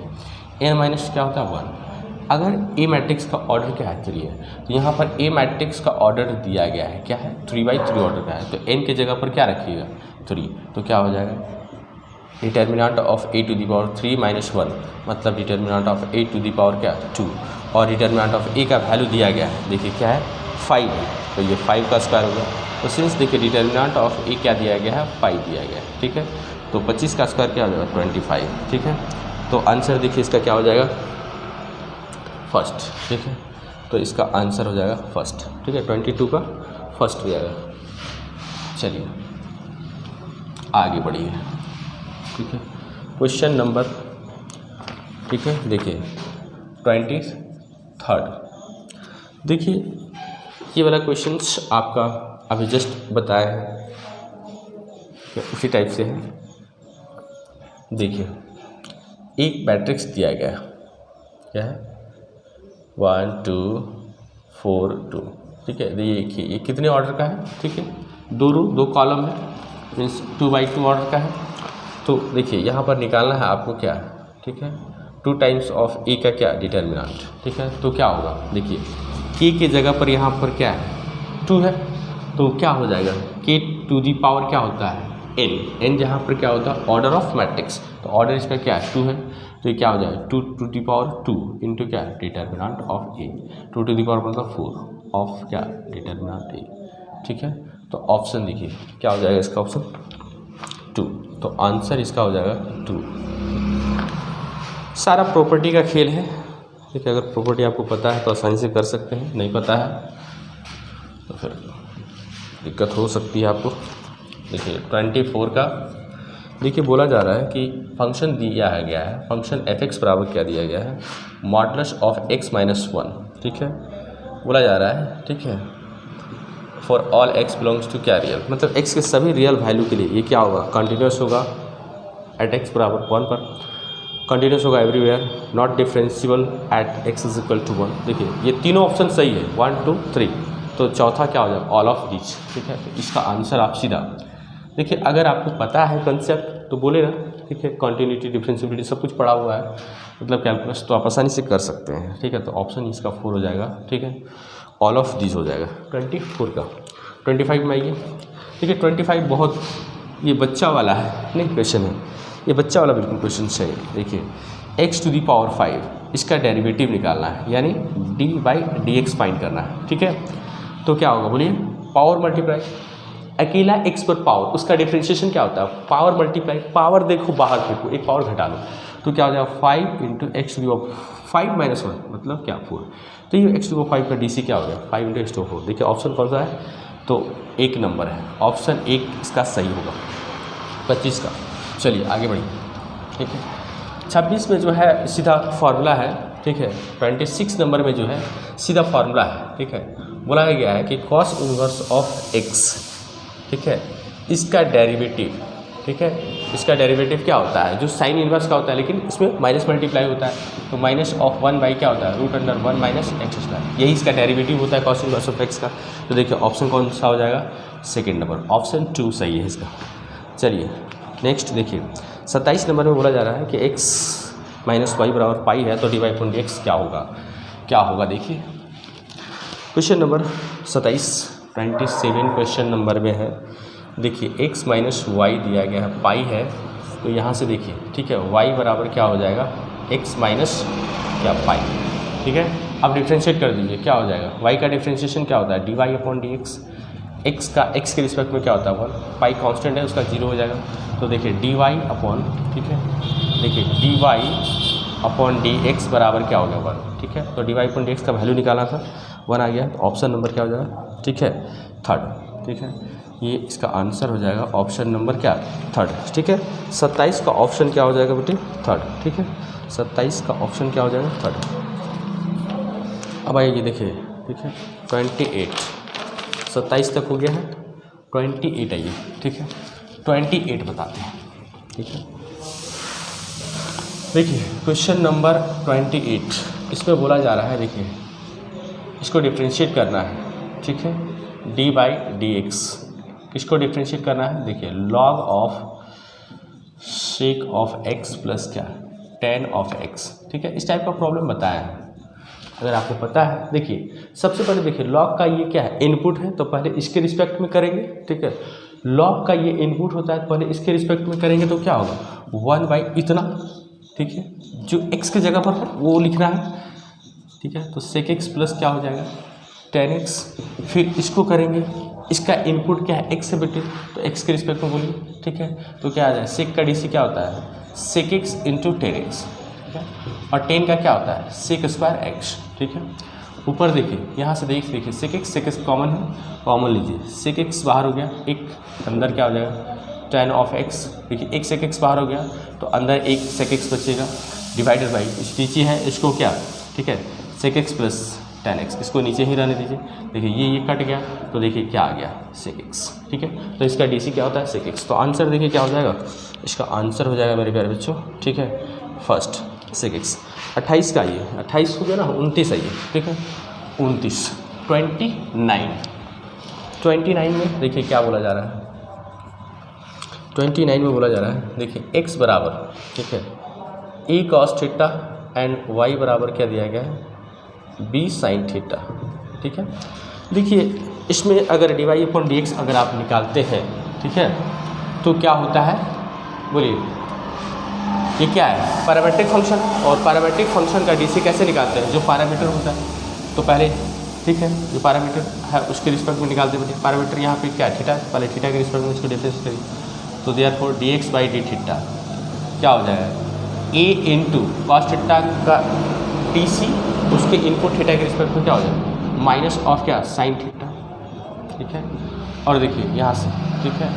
A: n माइनस क्या होता है 1। अगर ए मैट्रिक्स का ऑर्डर क्या है, 3 है, तो यहाँ पर ए मैट्रिक्स का ऑर्डर दिया गया है क्या है, 3×3 ऑर्डर का है, तो n के जगह पर क्या रखिएगा, 3। तो क्या हो जाएगा, determinant of a to the power 3 - 1, मतलब determinant of a to the power क्या 2, और डिटर्मिनेंट ऑफ a का वैल्यू दिया गया है, देखिए क्या है 5 है, तो ये 5 का स्क्वायर होगा। तो सिंस देखिए डिटर्मिनेंट ऑफ a क्या दिया गया है, 5 दिया गया है। ठीक है, तो 25 का स्क्वायर क्या हो जाएगा, 25। ठीक है, तो आंसर देखिए इसका क्या हो जाएगा, फर्स्ट। ठीक है, तो इसका आंसर हो जाएगा फर्स्ट। ठीक है, 22 का फर्स्ट हो जाएगा। चलिए आगे बढ़िए। ठीक है, क्वेश्चन नंबर, ठीक है, देखिए 23। देखिए ये वाला क्वेश्चंस आपका अभी जस्ट बताया है, उसी टाइप से है। देखिए एक मैट्रिक्स दिया गया है, क्या है 1 2 4 2। ठीक है, देखिए ये कितने ऑर्डर का है, ठीक है, 2 रो 2 कॉलम है, मीन्स 2×2 ऑर्डर का है। तो देखिए यहाँ पर निकालना है आपको क्या है, ठीक है, 2 टाइम्स ऑफ ए का क्या डिटर्मिनेंट। ठीक है, तो क्या होगा, देखिए k के जगह पर यहाँ पर क्या है 2 है, तो क्या हो जाएगा k टू दी पावर क्या होता है n जहाँ पर क्या होता है ऑर्डर ऑफ मैट्रिक्स, तो ऑर्डर इसका क्या है 2 है, तो ये क्या हो जाएगा 2 टू दी पावर 2 इंटू क्या determinant of a, 2 to the power मतलब 4 ऑफ क्या डिटर्मिनेंट a। ठीक है, तो ऑप्शन देखिए क्या हो जाएगा इसका ऑप्शन 2। तो आंसर इसका हो जाएगा 2। सारा प्रॉपर्टी का खेल है। देखिए अगर प्रॉपर्टी आपको पता है तो आसानी से कर सकते हैं, नहीं पता है तो फिर दिक्कत हो सकती है आपको। देखिए 24 का देखिए बोला जा रहा है कि फंक्शन दिया है गया है, फंक्शन f(x) बराबर क्या दिया गया है, मॉडुलस ऑफ x माइनस 1, ठीक है, बोला जा रहा है, ठीक है, for all x belongs to क्या रियल, मतलब x के सभी रियल वैल्यू के लिए ये क्या होगा, कंटिन्यूस होगा एट x बराबर 1 पर, कंटिन्यूस होगा everywhere, not differentiable at x is equal to 1। देखिए ये तीनों ऑप्शन सही है 1 2 3, तो चौथा क्या हो जाएगा, ऑल ऑफ दीज, ठीक है। तो इसका आंसर आप सीधा देखिए, अगर आपको पता है कंसेप्ट तो बोले ना, ठीक है, कॉन्टिन्यूटी डिफरेंशिएबिलिटी सब कुछ पड़ा हुआ है, मतलब कैलकुलस, तो आप आसानी से कर सकते हैं, ठीक है। तो ऑप्शन इसका 4 हो जाएगा, ठीक है, ऑल ऑफ दीज हो जाएगा 24 का। 25 में आइए, ठीक है, 25 बहुत ये बच्चा वाला है, नहीं क्वेश्चन है, ये बच्चा वाला बिल्कुल क्वेश्चन सही है। देखिए x टू दी पावर 5 इसका डेरिवेटिव निकालना है, यानी d/dx फाइंड करना है, ठीक है। तो क्या होगा बोलिए, पावर मल्टीप्लाई अकेला x पर पावर, उसका डिफ्रेंशिएशन क्या होता है, पावर मल्टीप्लाई, पावर देखो बाहर फेंको, एक पावर घटा लो, तो क्या हो जाएगा 5 into x to the power 5 minus 1 मतलब क्या 4। तो ये x टू दी पावर 5 का DC क्या हो गया 5 इंटू एक्स टू 4। देखिए ऑप्शन कौन सा है, तो 1 नंबर है, ऑप्शन 1 इसका सही होगा 25 का। चलिए आगे बढ़िए, ठीक है। 26 में जो है सीधा फार्मूला है, ठीक है। 26 नंबर में जो है सीधा फार्मूला है, ठीक है। बोला गया है कि कॉस इनवर्स ऑफ x, ठीक है, इसका डेरिवेटिव, ठीक है, इसका डेरिवेटिव क्या होता है, जो साइन इनवर्स का होता है, लेकिन इसमें माइनस मल्टीप्लाई होता है, तो माइनस ऑफ 1 बाई क्या होता है, root under 1 minus x square, यही इसका डेरिवेटिव होता है कॉस इनवर्स ऑफ x का। तो देखिए ऑप्शन कौन सा हो जाएगा, सेकेंड नंबर, ऑप्शन 2 सही है इसका। चलिए नेक्स्ट देखिए 27 नंबर में बोला जा रहा है कि x माइनस वाई बराबर पाई है, तो dy/dx क्या होगा, क्या होगा। देखिए क्वेश्चन नंबर 27 क्वेश्चन नंबर में है, देखिए x माइनस वाई दिया गया है, पाई है, तो यहाँ से देखिए, ठीक है, y बराबर क्या हो जाएगा, x माइनस क्या पाई, ठीक है। अब डिफ्रेंशिएट कर दीजिए, क्या हो जाएगा, y का डिफ्रेंशिएशन क्या होता है, dy/dx, x का x के रिस्पेक्ट में क्या होता है 1, पाई कांस्टेंट है उसका 0 हो जाएगा, तो देखिए dy/, ठीक है, देखिए dy/dx बराबर क्या हो गया 1, ठीक है। तो dy/dx का वैल्यू निकालना था, 1 आ गया, तो ऑप्शन नंबर क्या हो जाएगा, ठीक है, 3rd, ठीक है। ये इसका आंसर हो जाएगा ऑप्शन नंबर क्या, 3rd, ठीक है। 27 का ऑप्शन क्या हो जाएगा बेटे, 3rd, ठीक है। 27 का ऑप्शन क्या हो जाएगा, 3rd। अब आइए देखिए, ठीक है, 28, 27 तक हो गया है, 28 आइए, ठीक है, 28 बताते हैं, ठीक है। देखिए क्वेश्चन नंबर 28, इसमें बोला जा रहा है, देखिए इसको डिफ्रेंशिएट करना है, ठीक है, d/dx, किसको डिफ्रेंशिएट करना है, देखिए log of sec of x plus क्या tan ऑफ x, ठीक है। इस टाइप का प्रॉब्लम बताया है, अगर आपको पता है। देखिए सबसे पहले देखिए लॉग का ये क्या है, इनपुट है, तो पहले इसके रिस्पेक्ट में करेंगे, ठीक है। लॉग का ये इनपुट होता है, तो पहले इसके रिस्पेक्ट में करेंगे, तो क्या होगा 1 बाई इतना, ठीक है, जो x की जगह पर है वो लिखना है, ठीक है। तो sec x प्लस क्या हो जाएगा tan x, फिर इसको करेंगे, इसका इनपुट क्या है x से बेटे, तो x के रिस्पेक्ट में बोलिए, ठीक है। तो क्या आ जाए, sec का DC क्या होता है sec x into tan x, ठीक है, और tan का क्या होता है sec स्क्वायर x, ठीक है। ऊपर देखिए, यहाँ से देखिए sec x कॉमन है, कॉमन लीजिए, sec x बाहर हो गया, एक अंदर क्या हो जाएगा tan ऑफ x, देखिए एक sec x बाहर हो गया, तो अंदर एक sec x बचेगा, डिवाइडेड बाई इस नीचे है इसको क्या, ठीक है, sec x plus tan x, इसको नीचे ही रहने दीजिए। देखिए ये कट गया, तो देखिए क्या आ गया sec x, ठीक है। तो इसका DC क्या होता है sec x, तो आंसर देखिए क्या हो जाएगा, इसका आंसर हो जाएगा मेरे प्यारे बच्चों, ठीक है, फर्स्ट sec x। 28 का आइए, 28 हो गया ना, 29 आइए, ठीक है, 29, 29 में देखिए क्या बोला जा रहा है, 29 में बोला जा रहा है, देखिए x बराबर, ठीक है, a cos theta and y बराबर क्या दिया गया है b sin थीटा, ठीक है। देखिए इसमें अगर dy/dx अगर आप निकालते हैं, ठीक है, तो क्या होता है बोलिए, ये क्या है पैरामीट्रिक फंक्शन, और पैरामीट्रिक फंक्शन का DC कैसे निकालते हैं, जो पैरामीटर होता है, तो पहले ठीक है, जो पैरामीटर है उसके रिस्पेक्ट में निकालते बेटे। पैरामीटर यहाँ पे क्या है, थीटा, पहले थीटा के रिस्पेक्ट में इसको डिफरेंस करिए, तो therefore dx by D theta क्या हो जाएगा, a इंटू कॉस थीटा का टीसी, उसके इनपुट थीटा के रिस्पेक्ट में क्या हो जाएगा, माइनस ऑफ क्या, साइन थीटा। ठीक है, और देखिए यहाँ से, ठीक है,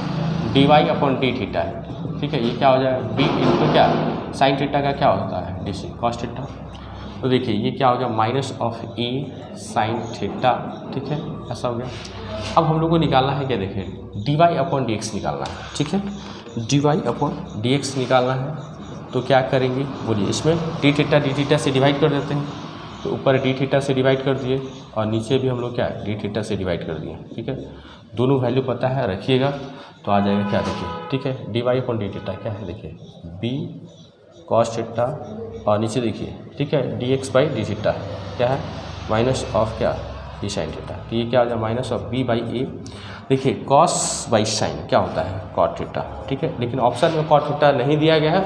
A: dy अपॉन डी थीटा है, ठीक है, ये क्या हो जाएगा, b इंटू क्या, साइन थीटा का क्या होता है, dc कॉस थीटा। तो देखिए ये क्या हो गया, minus of A sine theta. ठीक है, ऐसा हो गया। अब हम लोग को निकालना है क्या, देखिए dy अपॉन डी एक्स निकालना है। ठीक है, dy अपॉन डी एक्स निकालना है, तो क्या करेंगे बोलिए, इसमें डी थीटा से डिवाइड कर देते हैं, तो ऊपर डी थीटा से डिवाइड कर दिए और नीचे भी हम लोग क्या डी थीटा से डिवाइड कर दिए। ठीक है, दोनों वैल्यू पता है, रखिएगा तो आ जाएगा क्या, देखिए, ठीक है, d y upon d theta क्या है, देखिए बी कॉस थीटा, और नीचे देखिए, ठीक है, D x by D theta क्या है, माइनस ऑफ क्या, डी साइन थीटा। तो ये क्या हो जाए, माइनस ऑफ बी बाई ए। देखिए कॉस बाई साइन क्या होता है, कॉट थीटा। ठीक है, लेकिन ऑप्शन में कॉट थीटा नहीं दिया गया है,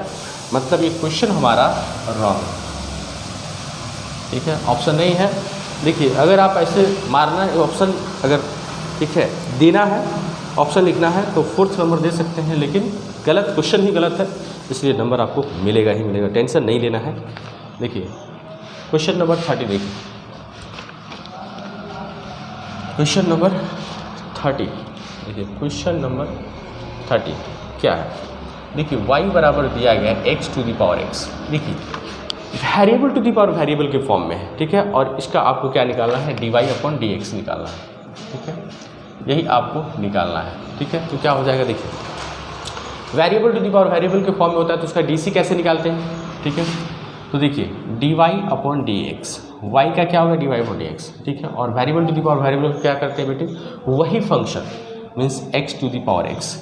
A: मतलब ये क्वेश्चन हमारा रॉन्ग। ठीक है, ऑप्शन नहीं है। देखिए अगर आप ऐसे मारना है ऑप्शन, अगर ठीक है देना है, ऑप्शन लिखना है तो 4th नंबर दे सकते हैं, लेकिन गलत, क्वेश्चन ही गलत है, इसलिए नंबर आपको मिलेगा ही मिलेगा, टेंशन नहीं लेना है। देखिए क्वेश्चन नंबर 30 देखिए, क्वेश्चन नंबर 30 देखिए, क्वेश्चन नंबर 30 क्या है, देखिए y बराबर दिया गया x to the power x। देखिए variable to the power variable के फॉर्म में है। ठीक है, और इसका आपको क्या निकालना है, dy अपॉन डी एक्स निकालना है। ठीक है, यही आपको निकालना है। ठीक है, तो क्या हो जाएगा, देखिए variable to the power variable के फॉर्म में होता है, तो उसका डीसी कैसे निकालते हैं। ठीक है, तो देखिए dy upon d x, y का क्या होगा, dy अपॉन डी एक्स। ठीक है, और variable to the power variable क्या करते हैं बेटे, वही function means x to the power x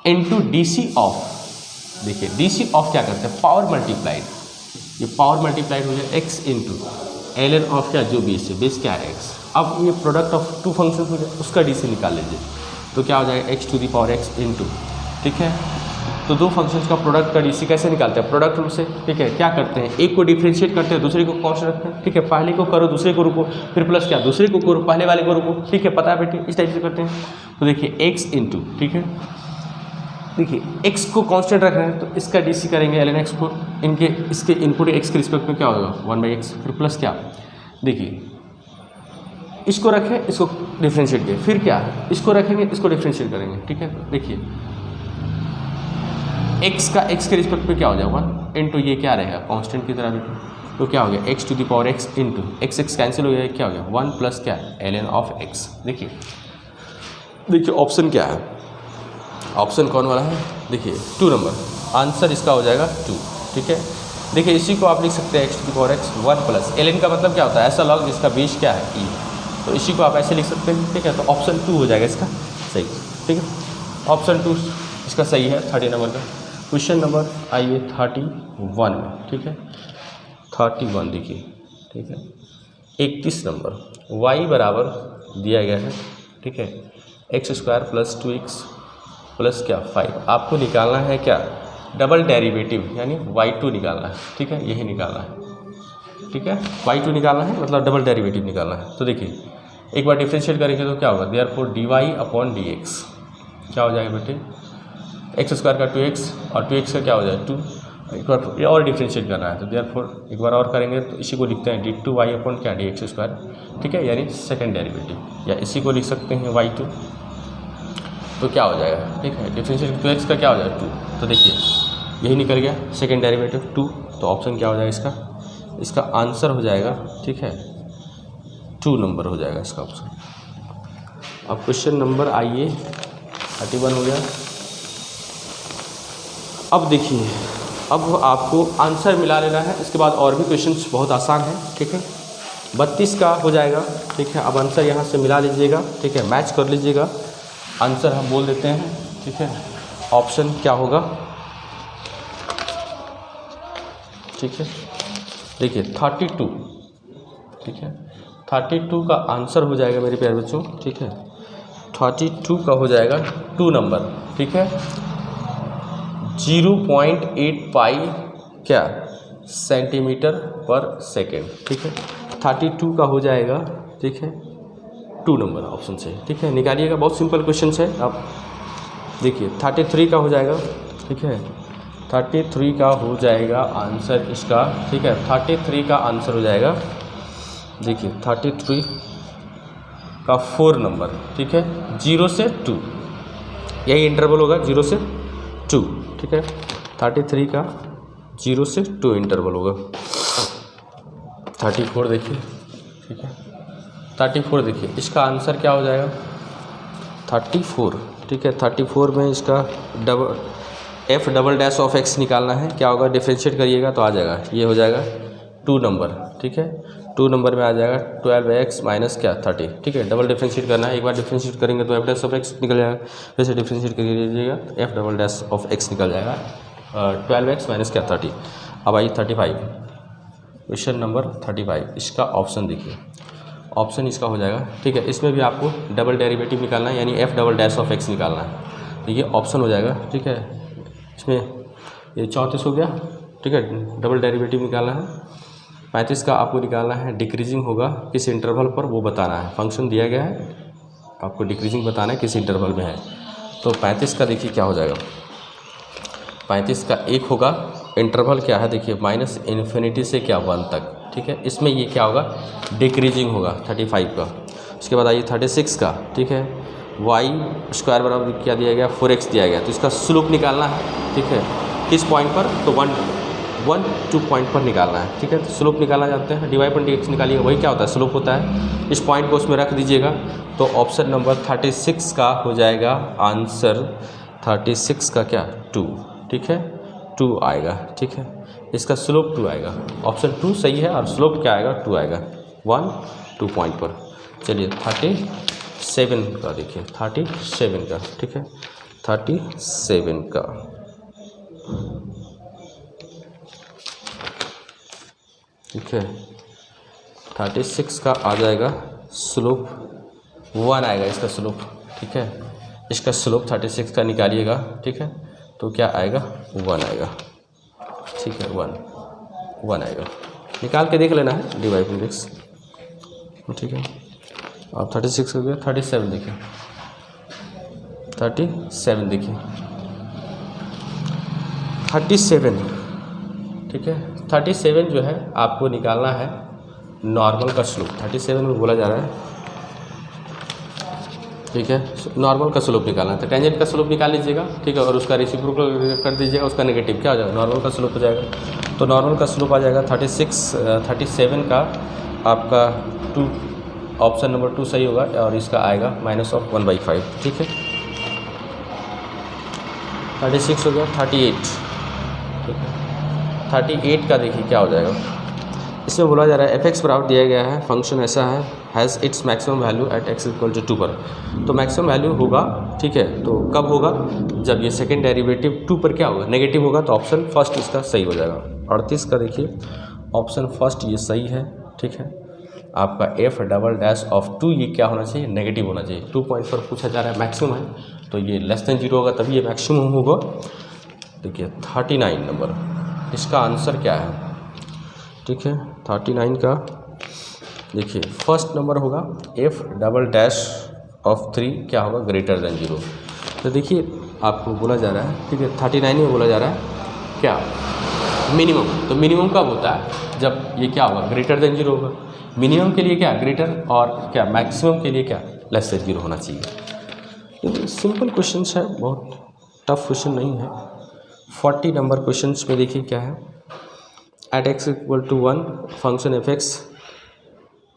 A: into DC of. देखिए डीसी ऑफ क्या करते हैं, पावर मल्टीप्लाइड, ये पावर मल्टीप्लाइड हो जाए x into l n of क्या, जो बेस है, बेस क्या है x। अब ये प्रोडक्ट ऑफ टू फंक्शन हो जाए, उसका डीसी निकाल लीजिए, तो क्या हो जाएगा, x to the power x into. ठीक है, तो दो फंक्शंस का प्रोडक्ट का डीसी कैसे निकालते हैं, प्रोडक्ट रूल से। ठीक है, क्या करते हैं, एक को डिफरेंशिएट करते हैं, दूसरे को कांस्टेंट रखते हैं। ठीक है, पहले को करो दूसरे को रुको, फिर प्लस क्या, दूसरे को करो पहले वाले को रुको। ठीक है, पता है बेटे, इस टाइप से करते हैं। तो देखिए x इंटू, ठीक है, देखिए x को कांस्टेंट रख रहे हैं, तो इसका डीसी करेंगे एल एन एक्स को, इनके इसके इनपुट x के रिस्पेक्ट में क्या होगा, 1/x, फिर प्लस क्या, देखिए इसको रखें, इसको डिफरेंशिएट किए, फिर क्या, इसको रखेंगे, इसको डिफरेंशिएट करेंगे। ठीक है, देखिए x का x के रिस्पेक्ट में क्या हो जाएगा, 1 इंटू ये क्या रहेगा, कांस्टेंट की तरह बेटे, तो क्या हो गया, x to the power x into x cancel हो गया, क्या हो गया, 1 प्लस क्या, एल एन ऑफ x। देखिए ऑप्शन क्या है, ऑप्शन कौन वाला है, देखिए 2 नंबर, आंसर इसका हो जाएगा 2। ठीक है, देखिए इसी को आप लिख सकते हैं x to the power x 1 plus l n का मतलब क्या होता है, ऐसा लॉग जिसका बेस क्या है, e, तो इसी को आप ऐसे लिख सकते हैं। ठीक है, तो ऑप्शन 2 हो जाएगा इसका सही। ठीक है, ऑप्शन 2 इसका सही है 30 नंबर का। क्वेश्चन नंबर आइए 31 में। ठीक है, 31 देखिए, ठीक है, 31 नंबर, y बराबर दिया गया है। ठीक है, x² प्लस 2x प्लस क्या 5, आपको निकालना है क्या, डबल डेरिवेटिव, यानी y2 निकालना है। ठीक है, यही निकालना है। ठीक है, y2 निकालना है, मतलब डबल डेरिवेटिव निकालना है। तो देखिए एक बार डिफरेंशिएट करेंगे तो क्या होगा, therefore dy upon d x क्या हो जाएगा बेटे, x² का 2x और 2x का क्या हो जाए 2, एक बार ये और डिफरेंशिएट करना है, तो देयरफॉर एक बार और करेंगे, तो इसी को लिखते हैं d2y अपॉन क्या, dx²। ठीक है, यानी सेकंड डेरिवेटिव, या इसी को लिख सकते हैं y2, तो क्या हो जाएगा, ठीक है, डिफरेंशिएट 2x का क्या हो जाएगा 2, तो देखिए यही निकल गया सेकंड डेरिवेटिव 2, तो ऑप्शन क्या हो जाएगा इसका आंसर हो जाएगा, ठीक है, 2 नंबर हो जाएगा इसका ऑप्शन। अब क्वेश्चन नंबर आइए 31 हो गया। अब देखिए, अब आपको आंसर मिला लेना है, इसके बाद और भी क्वेश्चंस बहुत आसान है। ठीक है, 32 का हो जाएगा। ठीक है, अब आंसर यहाँ से मिला लीजिएगा। ठीक है, मैच कर लीजिएगा, आंसर हम बोल देते हैं। ठीक है, ऑप्शन क्या होगा, ठीक है, देखिए 32। ठीक है, 32 का आंसर हो जाएगा मेरे प्यारे बच्चों। ठीक है, 32 का हो जाएगा 2 नंबर। ठीक है, 0.85 क्या सेंटीमीटर पर सेकेंड। ठीक है, 32 का हो जाएगा, ठीक है, 2 नंबर ऑप्शन से, ठीक है। निकालिएगा, बहुत सिंपल क्वेश्चन है। अब देखिए 33 का हो जाएगा, ठीक है। 33 का हो जाएगा आंसर इसका, ठीक है। 33 का आंसर हो जाएगा, देखिए 33 का 4 नंबर, ठीक है। 0 से 2, यही इंटरवल होगा 0 से 2, ठीक है। 33 का 0 से 2 इंटरवल होगा। 34 देखिए, ठीक है। 34 देखिए, इसका आंसर क्या हो जाएगा 34, ठीक है। 34 में इसका f double dash of x निकालना है, क्या होगा, डिफ्रेंशिएट करिएगा तो आ जाएगा, ये हो जाएगा 2 नंबर, ठीक है। 2 नंबर में आ जाएगा 12x माइनस क्या 30, ठीक है। डबल डिफ्रेंशिएट करना है, एक बार डिफ्रेंशिएट करेंगे तो f डैश ऑफ x निकल जाएगा, फिर से डिफ्रेंशिएट कर लीजिएगा f double dash of x निकल जाएगा 12x माइनस क्या 30। अब आइए 35, क्वेश्चन नंबर 35, इसका ऑप्शन देखिए, ऑप्शन इसका हो जाएगा, ठीक है। इसमें भी आपको डबल डेरिवेटिव निकालना है, यानी f double dash of x निकालना है, तो ये ऑप्शन हो जाएगा, ठीक है। इसमें ये 34 हो गया, ठीक है, डबल डेरिवेटिव निकालना है। 35 का आपको निकालना है, डिक्रीजिंग होगा किस इंटरवल पर वो बताना है, फंक्शन दिया गया है, आपको डिक्रीजिंग बताना है किस इंटरवल में है। तो 35 का देखिए क्या हो जाएगा, 35 का 1 होगा, इंटरवल क्या है देखिए माइनस इन्फिनिटी से क्या 1 तक, ठीक है। इसमें ये क्या होगा, डिक्रीजिंग होगा 35 का। उसके बाद आइए 36 का, ठीक है। y स्क्वायर बराबर क्या दिया गया 4x दिया गया, तो इसका स्लोप निकालना है, ठीक है। किस पॉइंट पर, तो 1 2 पॉइंट पर निकालना है, ठीक है। तो स्लोप निकालना जानते हैं, dy पर dx निकालिएगा, वही क्या होता है स्लोप होता है। इस पॉइंट को उसमें रख दीजिएगा, तो ऑप्शन नंबर 36 का हो जाएगा आंसर, 36 का क्या 2, ठीक है, 2 आएगा, ठीक है। इसका स्लोप 2 आएगा, ऑप्शन 2 सही है, और स्लोप क्या आएगा 2 आएगा 1 2 पॉइंट पर। चलिए 37 का देखिए, 37 का, ठीक है। 37 का ठीक है, 36 का आ जाएगा स्लोप 1 आएगा, इसका स्लोप, ठीक है। इसका स्लोप 36 का निकालिएगा, ठीक है, तो क्या आएगा 1 आएगा, ठीक है। 1 आएगा, निकाल के देख लेना है dy पर dx, ठीक है। अब 36 हो गया, 37 देखिए, 37 देखिए, 37, ठीक है। 37 जो है आपको निकालना है नॉर्मल का स्लोप, 37 में बोला जा रहा है, ठीक है। नॉर्मल का स्लोप निकालना है, तो टेंजेंट का स्लोप निकाल लीजिएगा, ठीक है, और उसका रेसिप्रोकल कर दीजिएगा, उसका नेगेटिव क्या हो जाएगा, नॉर्मल का स्लोप हो जाएगा। तो नॉर्मल का स्लोप आ जाएगा 37 का आपका 2, ऑप्शन नंबर 2 सही होगा, और इसका आएगा -1/5, ठीक है। 36 हो गया, 38, ठीक है। 38 का देखिए क्या हो जाएगा, इसमें बोला जा रहा है f(x) बराबर दिया गया है, फंक्शन ऐसा है, has its maximum value at x = 2 पर, तो मैक्सिमम वैल्यू होगा, ठीक है। तो कब होगा, जब ये सेकंड डेरिवेटिव 2 पर क्या होगा, नेगेटिव होगा, तो ऑप्शन फर्स्ट इसका सही हो जाएगा। 38 का देखिए, ऑप्शन फर्स्ट ये सही है, ठीक है। आपका f डबल डैश ऑफ 2 ये क्या होना चाहिए, नेगेटिव होना चाहिए। 2 पॉइंट पर पूछा जा रहा है, मैक्सिमम है, तो ये <0 होगा, तभी ये मैक्सिमम होगा। देखिए 39 नंबर, इसका आंसर क्या है, ठीक है। 39 का देखिए फर्स्ट नंबर होगा f डबल डैश ऑफ 3 क्या होगा, >0। तो देखिए आपको बोला जा रहा है, ठीक है, 39 में बोला जा रहा है क्या, मिनिमम। तो मिनिमम कब होता है, जब ये क्या होगा, >0 होगा। मिनिमम के लिए क्या ग्रेटर, और क्या मैक्सिमम के लिए क्या <0 होना चाहिए। सिंपल क्वेश्चन है, बहुत टफ क्वेश्चन नहीं है। 40 नंबर क्वेश्चन में देखिए क्या है, at x = 1 function f(x)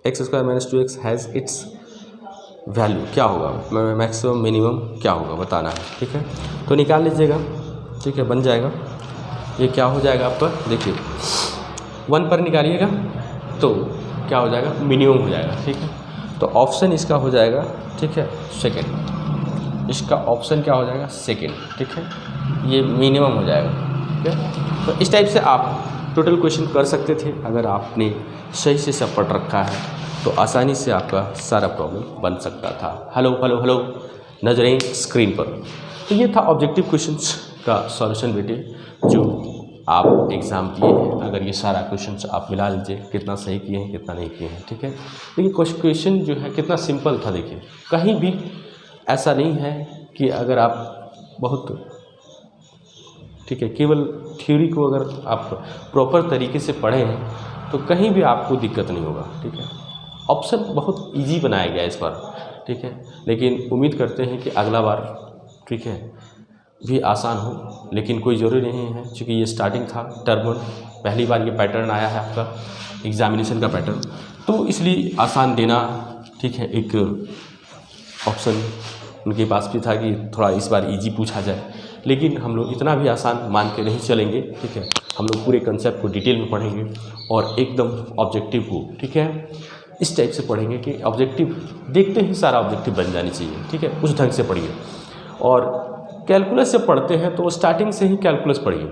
A: x² - 2x has its value क्या होगा, मैक्सिमम मिनिमम क्या होगा बताना है, ठीक है। तो निकाल लीजिएगा, ठीक है, बन जाएगा। ये क्या हो जाएगा आपका, देखिए 1 पर निकालिएगा तो क्या हो जाएगा, मिनिमम हो जाएगा, ठीक है। तो ऑप्शन इसका हो जाएगा, ठीक है, सेकेंड। इसका ऑप्शन क्या हो जाएगा, सेकेंड, ठीक है। ये मिनिमम हो जाएगा, ठीक है। तो इस टाइप से आप टोटल क्वेश्चन कर सकते थे, अगर आपने सही से सब पढ़ रखा है तो आसानी से आपका सारा प्रॉब्लम बन सकता था। हेलो हेलो हेलो, नजरें स्क्रीन पर। तो ये था ऑब्जेक्टिव क्वेश्चंस का सॉल्यूशन बेटे, जो आप एग्ज़ाम दिए हैं, अगर ये सारा क्वेश्चन आप मिला लीजिए कितना सही किए हैं कितना नहीं किए हैं, ठीक है। देखिए क्वेश्चन जो है कितना सिंपल था, देखिए कहीं भी ऐसा नहीं है कि अगर आप बहुत, ठीक है, केवल थ्योरी को अगर आप प्रॉपर तरीके से पढ़े हैं तो कहीं भी आपको दिक्कत नहीं होगा, ठीक है। ऑप्शन बहुत इजी बनाया गया इस बार, ठीक है, लेकिन उम्मीद करते हैं कि अगला बार, ठीक है, भी आसान हो, लेकिन कोई ज़रूरी नहीं है क्योंकि ये स्टार्टिंग था, टर्म 1 पहली बार ये पैटर्न आया है आपका एग्जामिनेशन का पैटर्न, तो इसलिए आसान देना, ठीक है, एक ऑप्शन उनके पास भी था कि थोड़ा इस बार इजी पूछा जाए, लेकिन हम लोग इतना भी आसान मान के नहीं चलेंगे, ठीक है। हम लोग पूरे कंसेप्ट को डिटेल में पढ़ेंगे और एकदम ऑब्जेक्टिव को, ठीक है, इस टाइप से पढ़ेंगे कि ऑब्जेक्टिव देखते ही सारा ऑब्जेक्टिव बन जानी चाहिए, ठीक है, उस ढंग से पढ़िए। और कैलकुलस से पढ़ते हैं तो स्टार्टिंग से ही कैलकुलस पढ़िए।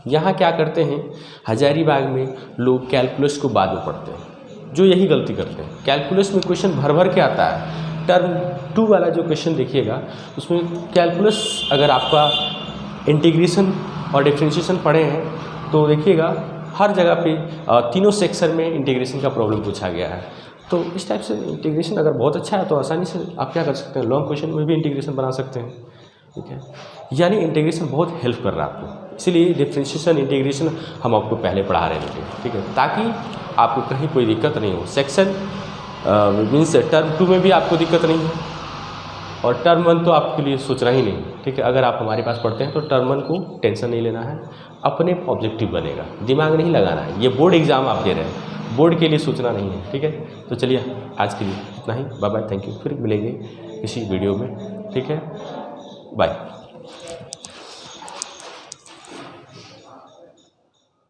A: यहाँ क्या करते हैं, हजारीबाग में लोग कैलकुलस को बाद में पढ़ते हैं, जो यही गलती करते हैं। कैलकुलस में क्वेश्चन भर भर के आता है। टर्म 2 वाला जो क्वेश्चन देखिएगा उसमें कैलकुलस, अगर आपका इंटीग्रेशन और डिफरेंशिएशन पढ़े हैं तो देखिएगा हर जगह पे तीनों सेक्शन में इंटीग्रेशन का प्रॉब्लम पूछा गया है। तो इस टाइप से इंटीग्रेशन अगर बहुत अच्छा है तो आसानी से आप क्या कर सकते हैं, लॉन्ग क्वेश्चन में भी इंटीग्रेशन बना सकते हैं, ठीक है। यानी इंटीग्रेशन बहुत हेल्प कर रहा है आपको, इसीलिए डिफरेंशिएशन इंटीग्रेशन हम आपको पहले पढ़ा रहे हैं, ठीक है, ताकि आपको कहीं कोई दिक्कत नहीं हो। सेक्शन मीन्स टर्म 2 में भी आपको दिक्कत नहीं है और टर्म 1 तो आपके लिए सोचना ही नहीं, ठीक है। अगर आप हमारे पास पढ़ते हैं तो टर्म 1 को टेंशन नहीं लेना है, अपने ऑब्जेक्टिव बनेगा, दिमाग नहीं लगाना है। ये बोर्ड एग्ज़ाम आप दे रहे हैं, बोर्ड के लिए सोचना नहीं है, ठीक है। तो चलिए आज के लिए इतना ही, बाय बाय, थैंक यू, फिर मिलेंगे किसी वीडियो में, ठीक है, बाय।